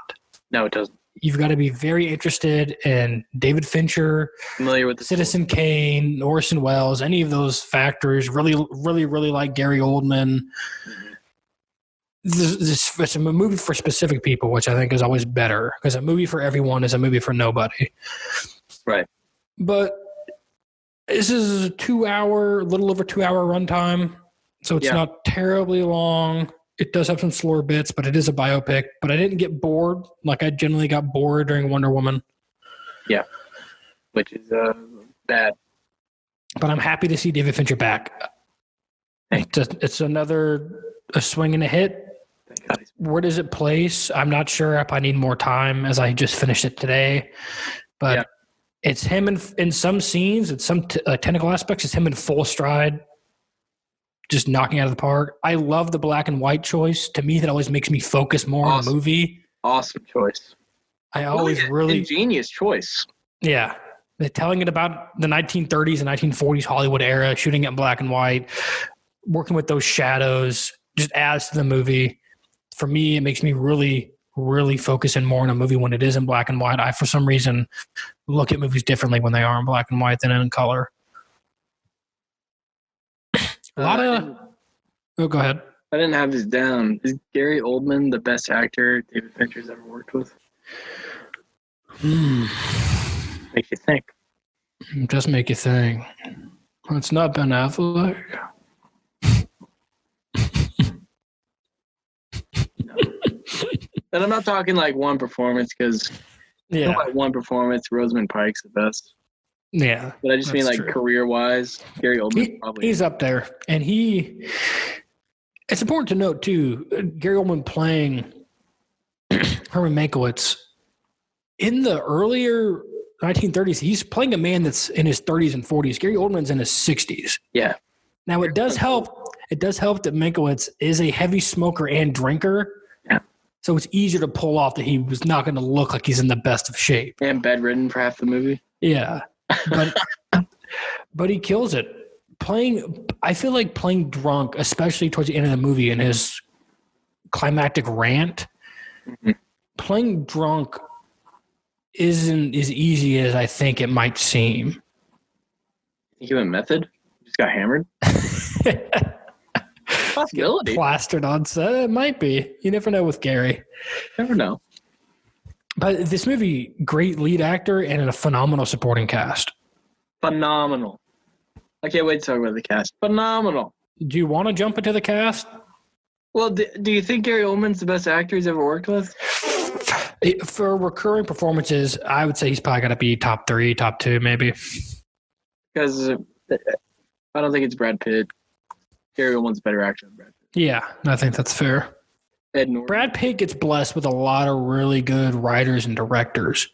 No, it doesn't. You've got to be very interested in David Fincher, familiar with Citizen Kane, Orson Welles, any of those factors. Really, really, really like Gary Oldman. It's a movie for specific people, which I think is always better, because a movie for everyone is a movie for nobody. Right. But this is a little over 2 hour runtime, so it's not terribly long. It does have some slower bits, but it is a biopic. But I didn't get bored like I generally got bored during Wonder Woman. Yeah, which is bad. But I'm happy to see David Fincher back. It's another swing and a hit. Where does it place? I'm not sure if I need more time as I just finished it today. But it's him in some scenes, in some technical aspects, it's him in full stride, just knocking out of the park. I love the black and white choice. To me, that always makes me focus more on the movie. Awesome choice. I always really ingenious choice. Yeah. They're telling it about the 1930s and 1940s Hollywood era, shooting it in black and white, working with those shadows, just adds to the movie. For me, it makes me really, really focus in more on a movie when it is in black and white. I, for some reason, look at movies differently when they are in black and white than in color. Go ahead. I didn't have this down. Is Gary Oldman the best actor David Fincher's ever worked with? Makes you think. Just make you think. It's not Ben Affleck. No. And I'm not talking like one performance because one performance, Rosamund Pike's the best. Yeah. But I just mean like career-wise, Gary Oldman probably. He's up there. And it's important to note too, Gary Oldman playing Herman Mankiewicz in the earlier 1930s, he's playing a man that's in his 30s and 40s. Gary Oldman's in his 60s. Yeah. Now it does help. It does help that Mankiewicz is a heavy smoker and drinker. Yeah. So it's easier to pull off that he was not going to look like he's in the best of shape. And bedridden for half the movie. Yeah. But he kills it. I feel like playing drunk, especially towards the end of the movie in his climactic rant, playing drunk isn't as easy as I think it might seem. You went method? Just got hammered? Possibility. Plastered on set. It might be. You never know with Gary. Never know. But this movie, great lead actor and a phenomenal supporting cast. Phenomenal. I can't wait to talk about the cast. Phenomenal. Do you want to jump into the cast? Well, do you think Gary Oldman's the best actor he's ever worked with? For recurring performances, I would say he's probably got to be top 3, top 2, maybe. Because I don't think it's Brad Pitt. Gary Oldman's a better actor than Brad Pitt. Yeah, I think that's fair. Ed Norton. Brad Pitt gets blessed with a lot of really good writers and directors.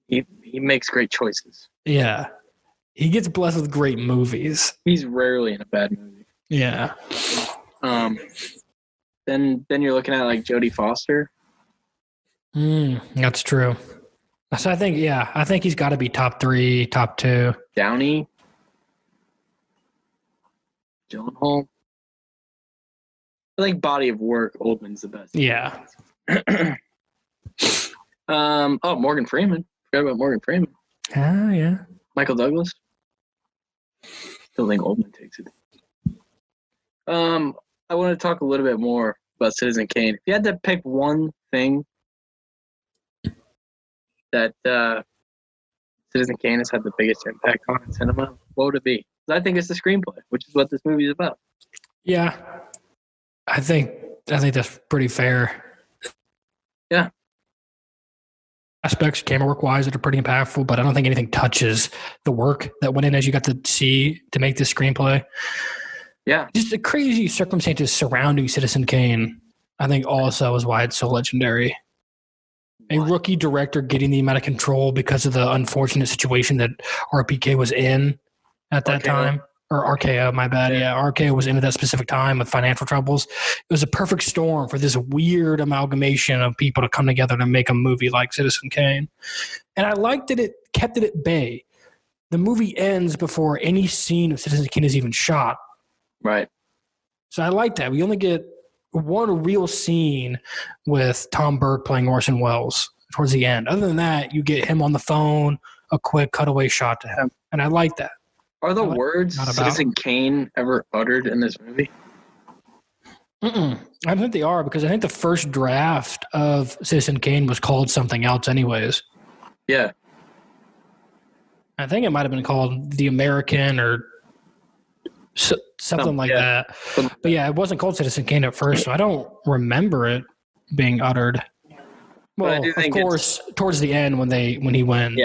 He makes great choices. Yeah. He gets blessed with great movies. He's rarely in a bad movie. Yeah. Then you're looking at like Jodie Foster. That's true. So I think he's got to be top 3, top 2. Downey. Gyllenhaal. I think body of work, Oldman's the best. Yeah. Morgan Freeman. Forgot about Morgan Freeman. Yeah. Michael Douglas. Still think Oldman takes it. I want to talk a little bit more about Citizen Kane. If you had to pick one thing that Citizen Kane has had the biggest impact on in cinema, what would it be? I think it's the screenplay, which is what this movie is about. Yeah. I think that's pretty fair. Yeah. Aspects, camera work wise, that are pretty impactful, but I don't think anything touches the work that went in, as you got to see, to make this screenplay. Yeah. Just the crazy circumstances surrounding Citizen Kane, I think also is why it's so legendary. A rookie director getting the amount of control because of the unfortunate situation that RPK was in at that time. Or RKO, my bad. Yeah, RKO was in at that specific time with financial troubles. It was a perfect storm for this weird amalgamation of people to come together to make a movie like Citizen Kane. And I liked that it kept it at bay. The movie ends before any scene of Citizen Kane is even shot. Right. So I like that. We only get one real scene with Tom Burke playing Orson Welles towards the end. Other than that, you get him on the phone, a quick cutaway shot to him. And I like that. Are the words Citizen Kane ever uttered in this movie? I don't think they are, because I think the first draft of Citizen Kane was called something else anyways. Yeah. I think it might have been called The American or something like that. But yeah, it wasn't called Citizen Kane at first, so I don't remember it being uttered. Well, of course, towards the end when he wins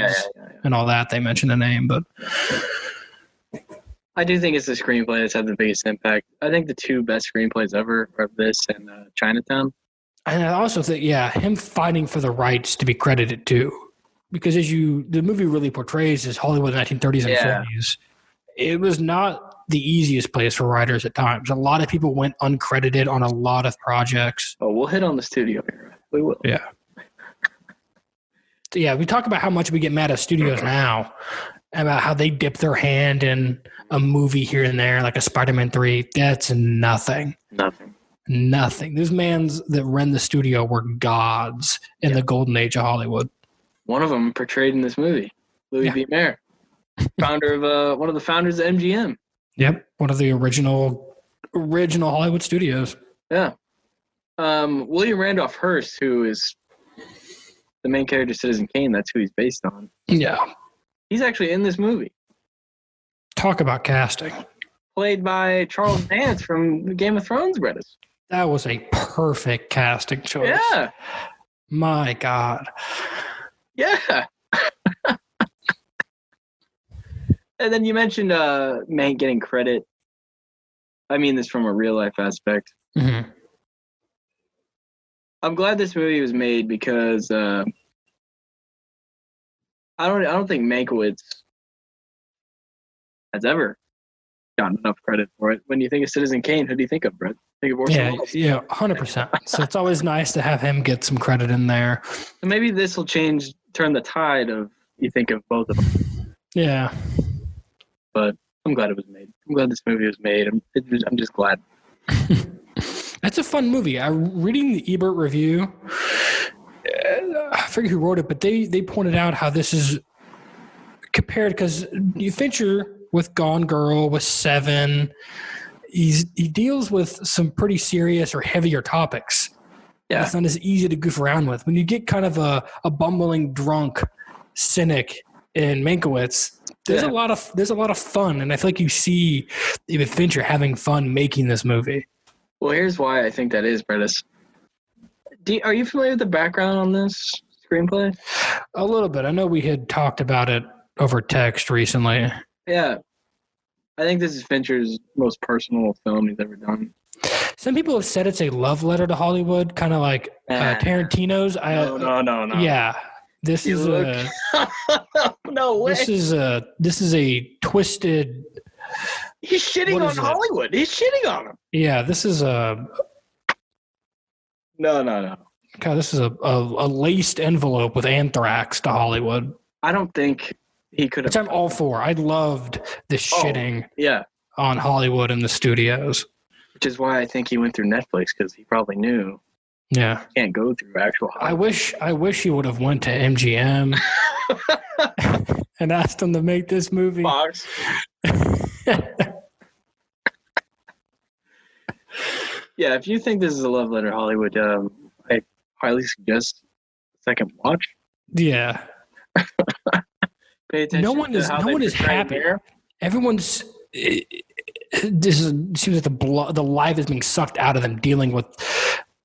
and all that, they mention the name. But I do think it's the screenplay that's had the biggest impact. I think the two best screenplays ever are this and Chinatown. And I also think, him fighting for the rights to be credited too, because the movie really portrays is Hollywood in the 1930s and 40s. It was not the easiest place for writers at times. A lot of people went uncredited on a lot of projects. Oh, we'll hit on the studio here. We will. Yeah. Yeah, we talk about how much we get mad at studios now, about how they dip their hand in a movie here and there, like a Spider-Man 3. That's nothing. Nothing. Those mans that ran the studio were gods in the golden age of Hollywood. One of them portrayed in this movie, Louis B. Mayer, founder of one of the founders of MGM. Yep, one of the original Hollywood studios. Yeah. William Randolph Hearst, who is the main character, Citizen Kane, that's who he's based on. Yeah. He's actually in this movie. Talk about casting. Played by Charles Dance from Game of Thrones, Brettis. That was a perfect casting choice. Yeah. My God. Yeah. And then you mentioned Mank getting credit. I mean this from a real life aspect. Mm-hmm. I'm glad this movie was made because I don't think Mankiewicz has ever gotten enough credit for it. When you think of Citizen Kane, who do you think of, Brett? Think of Orson Welles. Yeah, 100%. So it's always nice to have him get some credit in there. So maybe this will turn the tide of you think of both of them. Yeah. But I'm glad it was made. I'm glad this movie was made. I'm just glad. That's a fun movie. Reading the Ebert review, I forget who wrote it, but they pointed out how this is compared because Fincher with Gone Girl, with Seven, he deals with some pretty serious or heavier topics. Yeah, it's not as easy to goof around with. When you get kind of a bumbling drunk cynic in Mankiewicz, there's a lot of fun, and I feel like you see David Fincher having fun making this movie. Well, here's why I think that is, Brettis. Are you familiar with the background on this screenplay? A little bit. I know we had talked about it over text recently. Yeah. I think this is Fincher's most personal film he's ever done. Some people have said it's a love letter to Hollywood, kind of like Tarantino's. No. Yeah. This is no way. This is a twisted. He's shitting on Hollywood. He's shitting on him. Yeah, this is a. No. God, this is a laced envelope with anthrax to Hollywood. I don't think he could have. Which I'm all for. I loved the shitting on Hollywood and the studios. Which is why I think he went through Netflix, because he probably knew. Yeah. You can't go through actual Hollywood. I wish he would have went to MGM and asked them to make this movie. Fox. Yeah, if you think this is a love letter to Hollywood, I highly suggest a second watch. Yeah. Pay attention. No one is happy. Everyone's. Seems like the life is being sucked out of them dealing with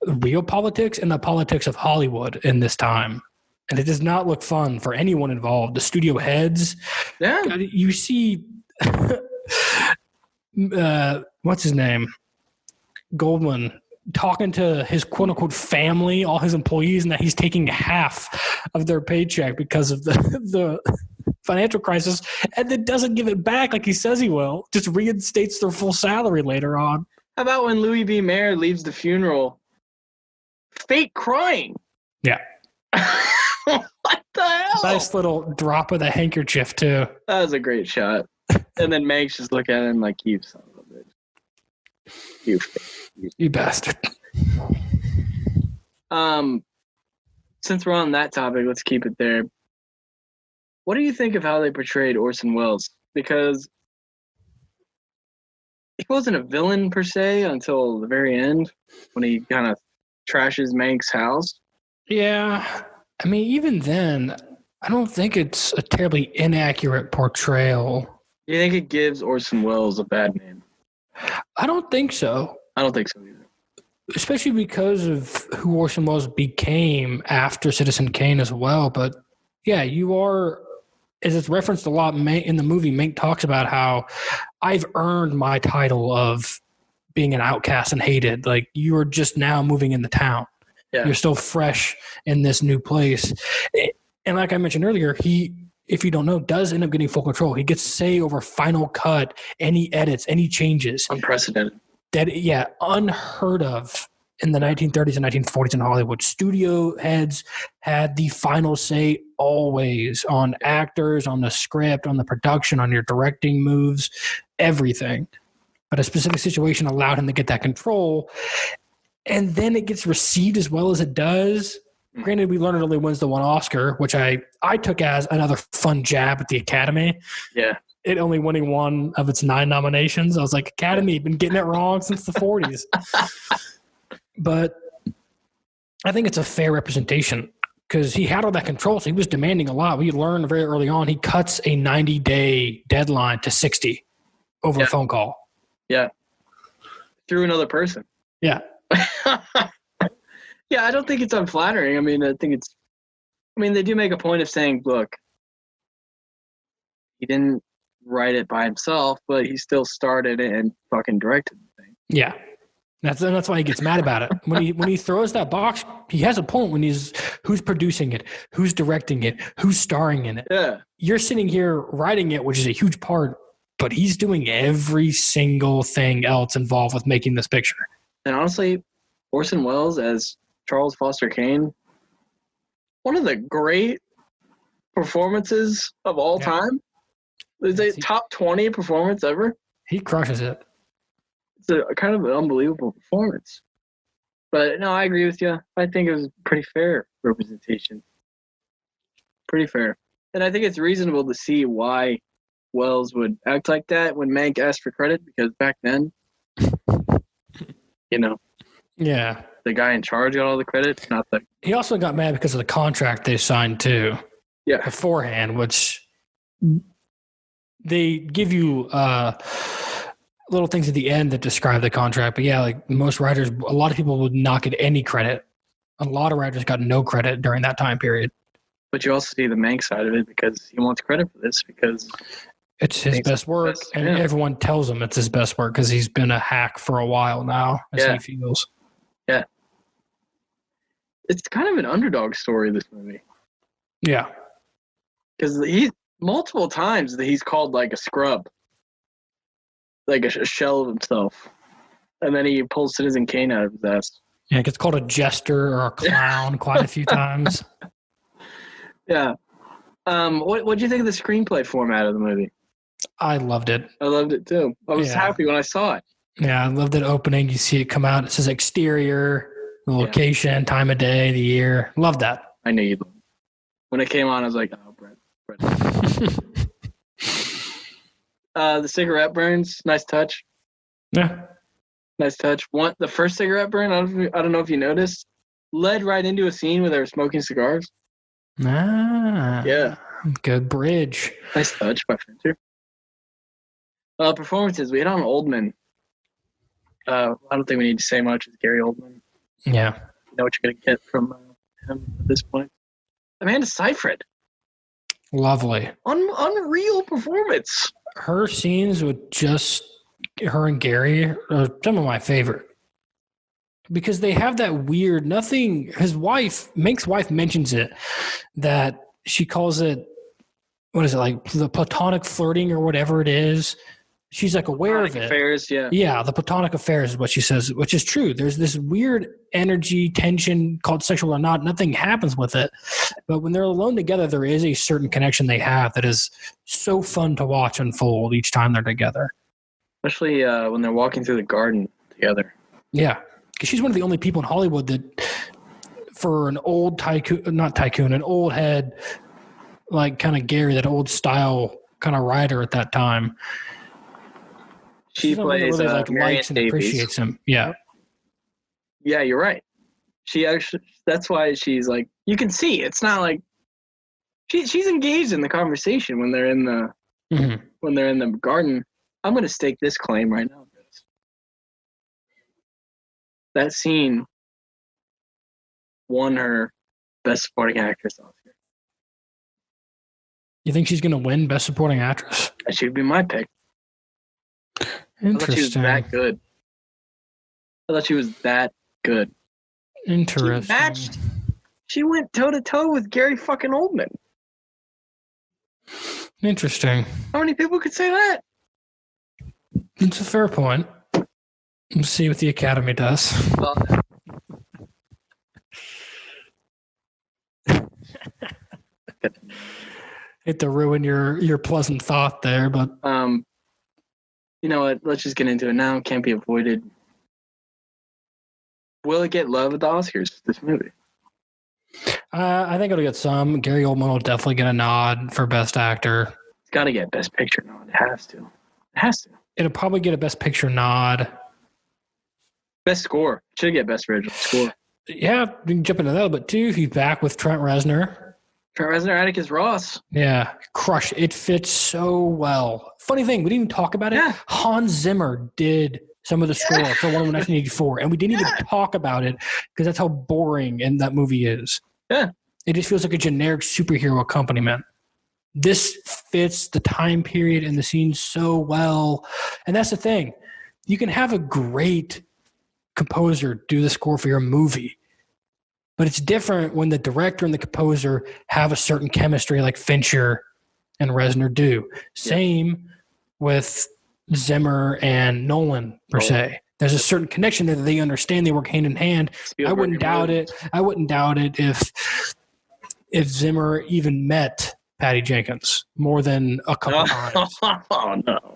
real politics and the politics of Hollywood in this time. And it does not look fun for anyone involved. The studio heads. Yeah. God, you see, what's his name? Goldman talking to his quote unquote family, all his employees, and that he's taking half of their paycheck because of the financial crisis, and then doesn't give it back like he says he will, just reinstates their full salary later on. How about when Louis B. Mayer leaves the funeral fake crying? Yeah. What the hell? Nice little drop of the handkerchief too. That was a great shot. And then Meg's just look at him like, you son of a bitch. You bastard. Since we're on that topic, let's keep it there. What do you think of how they portrayed Orson Welles? Because he wasn't a villain per se until the very end when he kind of trashes Mank's house. Yeah. I mean, even then, I don't think it's a terribly inaccurate portrayal. Do you think it gives Orson Welles a bad name? I don't think so. I don't think so either. Especially because of who Orson Welles became after Citizen Kane as well. But yeah, you are, as it's referenced a lot in the movie, Mank talks about how I've earned my title of being an outcast and hated. Like, you are just now moving into town. Yeah. You're still fresh in this new place. And like I mentioned earlier, he, if you don't know, does end up getting full control. He gets say over final cut, any edits, any changes. Unprecedented. Unheard of in the 1930s and 1940s in Hollywood. Studio heads had the final say always on actors, on the script, on the production, on your directing moves, everything. But a specific situation allowed him to get that control. And then it gets received as well as it does. Granted, we learned it only wins the one Oscar, which I took as another fun jab at the Academy. Yeah. It only winning one of its 9 nominations. I was like, Academy, been getting it wrong since the 40s. But I think it's a fair representation because he had all that control, so he was demanding a lot. We learned very early on he cuts a 90-day deadline to 60 over a phone call. Yeah. Through another person. Yeah. Yeah, I don't think it's unflattering. I mean, they do make a point of saying, look, he didn't write it by himself, but he still started it and fucking directed the thing. Yeah. That's why he gets mad about it. When he throws that box, he has a point when he's who's producing it, who's directing it, who's starring in it. Yeah. You're sitting here writing it, which is a huge part, but he's doing every single thing else involved with making this picture. And honestly, Orson Welles as Charles Foster Kane, one of the great performances of all time. Is a top 20 performance ever. He crushes it. It's a kind of an unbelievable performance. But no, I agree with you. I think it was pretty fair representation. Pretty fair. And I think it's reasonable to see why Welles would act like that when Mank asked for credit, because back then, yeah, the guy in charge got all the credit, not the. He also got mad because of the contract they signed too. Yeah. Beforehand, which they give you little things at the end that describe the contract. But yeah, like most writers, a lot of people would not get any credit. A lot of writers got no credit during that time period. But you also see the Mank side of it because he wants credit for this because it's his best work, and everyone tells him it's his best work because he's been a hack for a while now, as he feels. Yeah. It's kind of an underdog story, this movie. Yeah. Because he multiple times that he's called like a scrub, like a shell of himself, and then he pulls Citizen Kane out of his ass. Yeah, it gets called a jester or a clown quite a few times. Yeah. What do you think of the screenplay format of the movie? I loved it. I loved it too. I was happy when I saw it. Yeah, I loved it opening. You see it come out. It says exterior, the location, time of day, the year. Love that. I knew you'd love it. When it came on, I was like, oh, Brett. The cigarette burns, nice touch. Yeah. Nice touch. The first cigarette burn, I don't know if you noticed, led right into a scene where they were smoking cigars. Ah. Yeah. Good bridge. Nice touch by Fincher. Performances. We hit on Oldman. I don't think we need to say much. It's Gary Oldman. Yeah. You know what you're going to get from him at this point. Amanda Seyfried. Lovely. Unreal performance. Her scenes with just her and Gary are some of my favorite. Because they have that weird, Mank's wife mentions it, that she calls it, what is it, like the platonic flirting or whatever it is. She's like aware of it. Affairs, yeah. Yeah, the platonic affairs is what she says, which is true. There's this weird energy, tension called sexual or not. Nothing happens with it. But when they're alone together, there is a certain connection they have that is so fun to watch unfold each time they're together. Especially when they're walking through the garden together. Yeah, because she's one of the only people in Hollywood that, for an old an old head, like kind of Gary, that old style kind of writer at that time. She plays really likes and appreciates him. Yeah. Yeah, you're right. She actually, that's why she's like, you can see it's not like she's engaged in the conversation when they're in the when they're in the garden. I'm going to stake this claim right now. that scene won her Best Supporting Actress Oscar. You think she's going to win Best Supporting Actress? That should be my pick. Interesting. I thought she was that good. I thought she was that good. Interesting. She went toe-to-toe with Gary fucking Oldman. Interesting. How many people could say that? It's a fair point. We'll see what the Academy does. Well, hate to ruin your pleasant thought there, but you know what? Let's just get into it now. Can't be avoided. Will it get love at the Oscars, this movie? I think it'll get some. Gary Oldman will definitely get a nod for Best Actor. It's got to get Best Picture nod. It has to. It has to. It'll probably get a Best Picture nod. Best Score. Should get Best Original Score. Yeah, we can jump into that a little bit too. He's back with Trent Reznor. Trent Reznor, Atticus Ross. Yeah, crush. It fits so well. Funny thing, we didn't even talk about it. Yeah. Hans Zimmer did some of the score for Wonder Woman 1984, and we didn't even talk about it because that's how boring and that movie is. Yeah. It just feels like a generic superhero accompaniment. This fits the time period and the scene so well. And that's the thing. You can have a great composer do the score for your movie, but it's different when the director and the composer have a certain chemistry like Fincher and Reznor do. Same with Zimmer and Nolan, per se. There's a certain connection there that they understand. They work hand in hand. I wouldn't doubt it if Zimmer even met Patty Jenkins more than a couple times. Oh, no.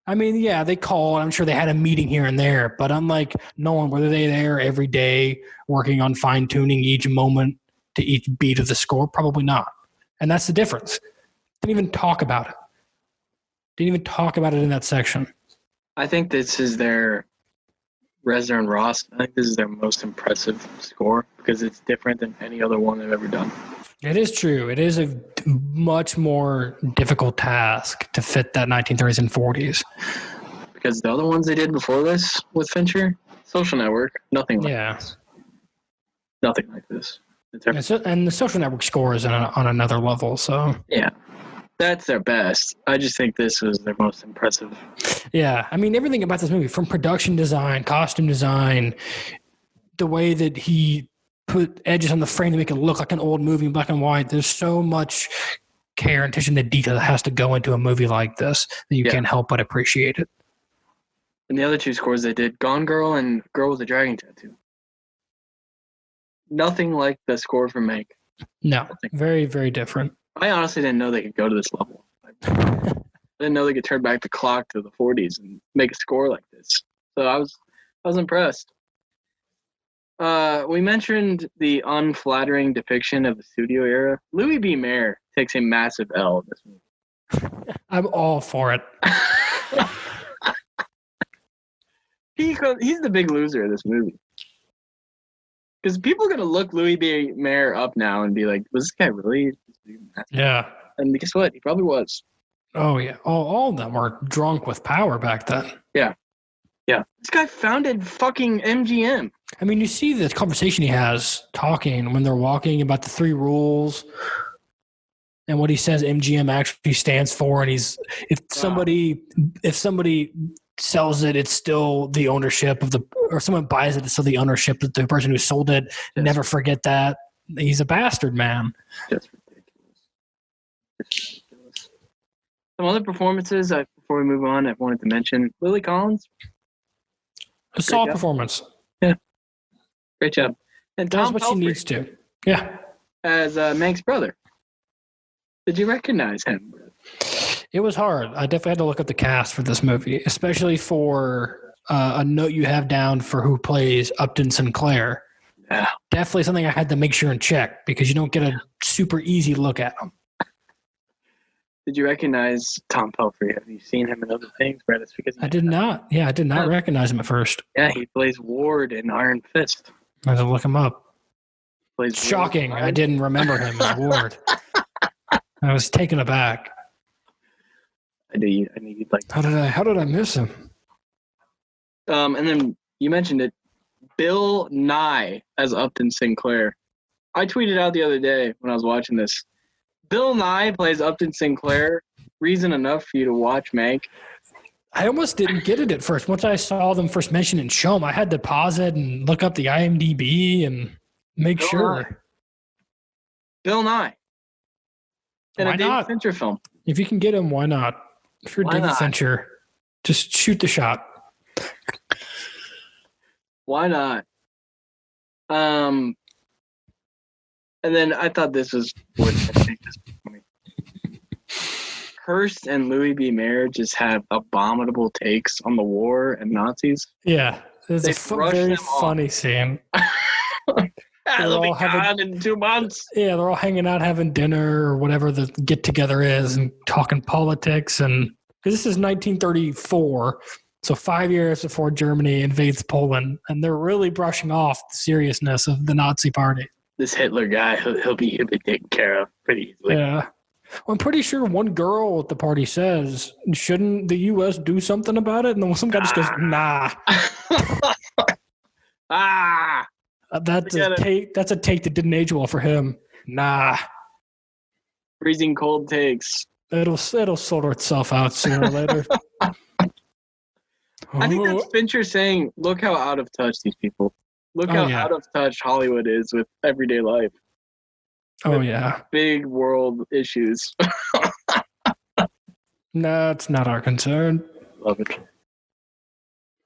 I mean, yeah, they called. I'm sure they had a meeting here and there, but unlike Nolan, were they there every day working on fine-tuning each moment to each beat of the score? Probably not. And that's the difference. Didn't even talk about it. Didn't even talk about it in that section. I think this is their Reznor and Ross. I think this is their most impressive score because it's different than any other one they've ever done. It is true. It is a much more difficult task to fit that 1930s and 40s. Because the other ones they did before this with Fincher, Social Network, nothing like this. Nothing like this. And the Social Network score is on another level. So yeah, that's their best. I just think this was their most impressive. Yeah, I mean, everything about this movie, from production design, costume design, the way that he put edges on the frame to make it look like an old movie in black and white. There's so much care and attention to detail that has to go into a movie like this that you can't help but appreciate it. And the other two scores they did, Gone Girl and Girl with a Dragon Tattoo. Nothing like the score from Mank. No, very, very different. I honestly didn't know they could go to this level. I didn't know they could turn back the clock to the 40s and make a score like this. So I was impressed. We mentioned the unflattering depiction of the studio era. Louis B. Mayer takes a massive L in this movie. I'm all for it. He's the big loser of this movie. Because people are going to look Louis B. Mayer up now and be like, was this guy really? Yeah. And guess what? He probably was. Oh, yeah. All of them were drunk with power back then. Yeah. Yeah. This guy founded fucking MGM. I mean, you see the conversation he has talking when they're walking about the 3 rules and what he says MGM actually stands for. And if somebody sells it, it's still the ownership of or someone buys it, it's still the ownership of the person who sold it. Yes. Never forget that. He's a bastard, man. That's ridiculous. Some other performances, before we move on, I wanted to mention Lily Collins. A solid performance. Yeah. Great job. And Tom does what she needs to. Yeah. As Mank's brother. Did you recognize him? It was hard. I definitely had to look up the cast for this movie, especially for a note you have down for who plays Upton Sinclair. Yeah. Definitely something I had to make sure and check because you don't get a super easy look at him. Did you recognize Tom Pelphrey? Have you seen him in other things, Brett? It's because I did not. Yeah, I did not recognize him at first. Yeah, he plays Ward in Iron Fist. I had to look him up. Plays shocking. I didn't remember him as Ward. I was taken aback. I knew you'd like. How did I miss him? And then you mentioned it. Bill Nye as Upton Sinclair. I tweeted out the other day when I was watching this. Bill Nye plays Upton Sinclair. Reason enough for you to watch Mank. I almost didn't get it at first. Once I saw them first mentioned and show them, I had to pause it and look up the IMDb and make sure. Bill Nye. In a David Fincher film. If you can get him, why not? If you're David Fincher, just shoot the shot. Why not? And then I thought this was what Hearst and Louis B. Mayer just have abominable takes on the war and Nazis. Yeah, there's a very funny scene. They'll be gone in 2 months. Yeah, they're all hanging out, having dinner or whatever the get together is, and talking politics. And this is 1934, so 5 years before Germany invades Poland, and they're really brushing off the seriousness of the Nazi Party. This Hitler guy, he'll be taken care of pretty easily. Yeah. Well, I'm pretty sure one girl at the party says, shouldn't the U.S. do something about it? And then some guy just goes, nah. That's a take that didn't age well for him. Nah. Freezing cold takes. It'll sort itself out sooner or later. I think that's Fincher saying, look how out of touch these people. Look how out of touch Hollywood is with everyday life. Oh, yeah. Big world issues. No, it's not our concern. Love it.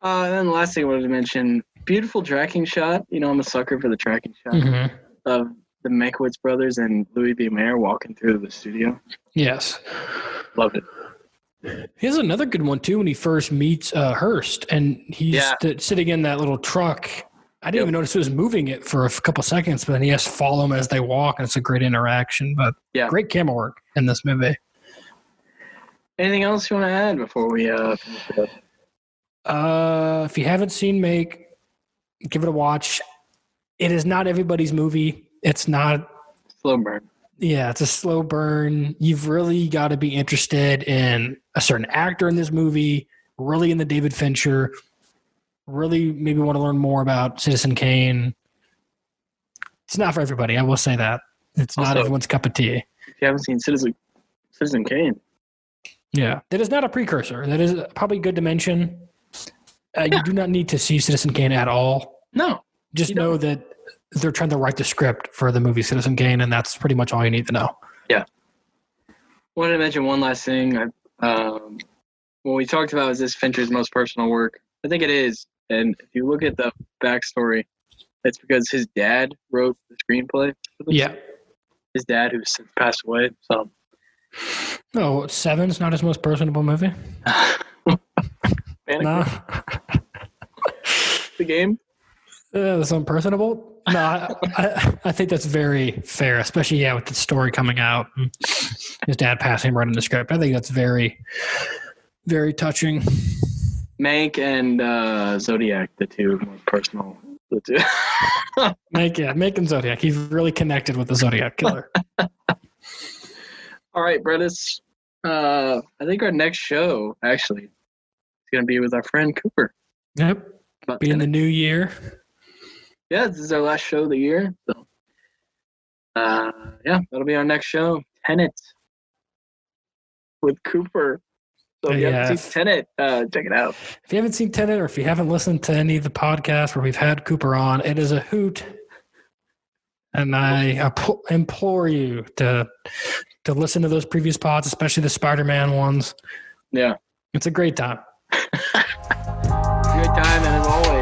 And then the last thing I wanted to mention, beautiful tracking shot. You know, I'm a sucker for the tracking shot of the Mankiewicz brothers and Louis B. Mayer walking through the studio. Yes. Loved it. Here's another good one, too, when he first meets Hearst, and he's sitting in that little truck. I didn't even notice it was moving it for a couple seconds, but then he has to follow them as they walk, and it's a great interaction. But great camera work in this movie. Anything else you want to add before we finish it up? If you haven't seen Mank, give it a watch. It is not everybody's movie. It's not slow burn. Yeah, it's a slow burn. You've really got to be interested in a certain actor in this movie, really in the David Fincher, really maybe want to learn more about Citizen Kane. It's not for everybody, I will say that. It's also not everyone's cup of tea. If you haven't seen Citizen Kane. Yeah, that is not a precursor. That is probably good to mention. You do not need to see Citizen Kane at all. No. Just know that they're trying to write the script for the movie Citizen Kane, and that's pretty much all you need to know. Yeah. I wanted to mention one last thing. What we talked about is this Fincher's most personal work. I think it is. And if you look at the backstory, it's because his dad wrote the screenplay. Yeah. His dad, who's since passed away. So. No, Seven's not his most personable movie. No. The Game? That's unpersonable? No, I think that's very fair, especially, with the story coming out. His dad passing right in the script. I think that's very, very touching. Mank and Zodiac, the two most personal. The two. Mank and Zodiac. He's really connected with the Zodiac Killer. All right, Brettis. I think our next show, actually, is going to be with our friend Cooper. Yep. Be in the new year. Yeah, this is our last show of the year. So, that'll be our next show. Tenet with Cooper. So if you haven't seen Tenet, check it out. If you haven't seen Tenet, or if you haven't listened to any of the podcasts where we've had Cooper on, it is a hoot. And I implore you to listen to those previous pods, especially the Spider-Man ones. Yeah. It's a great time. Great time, and as always,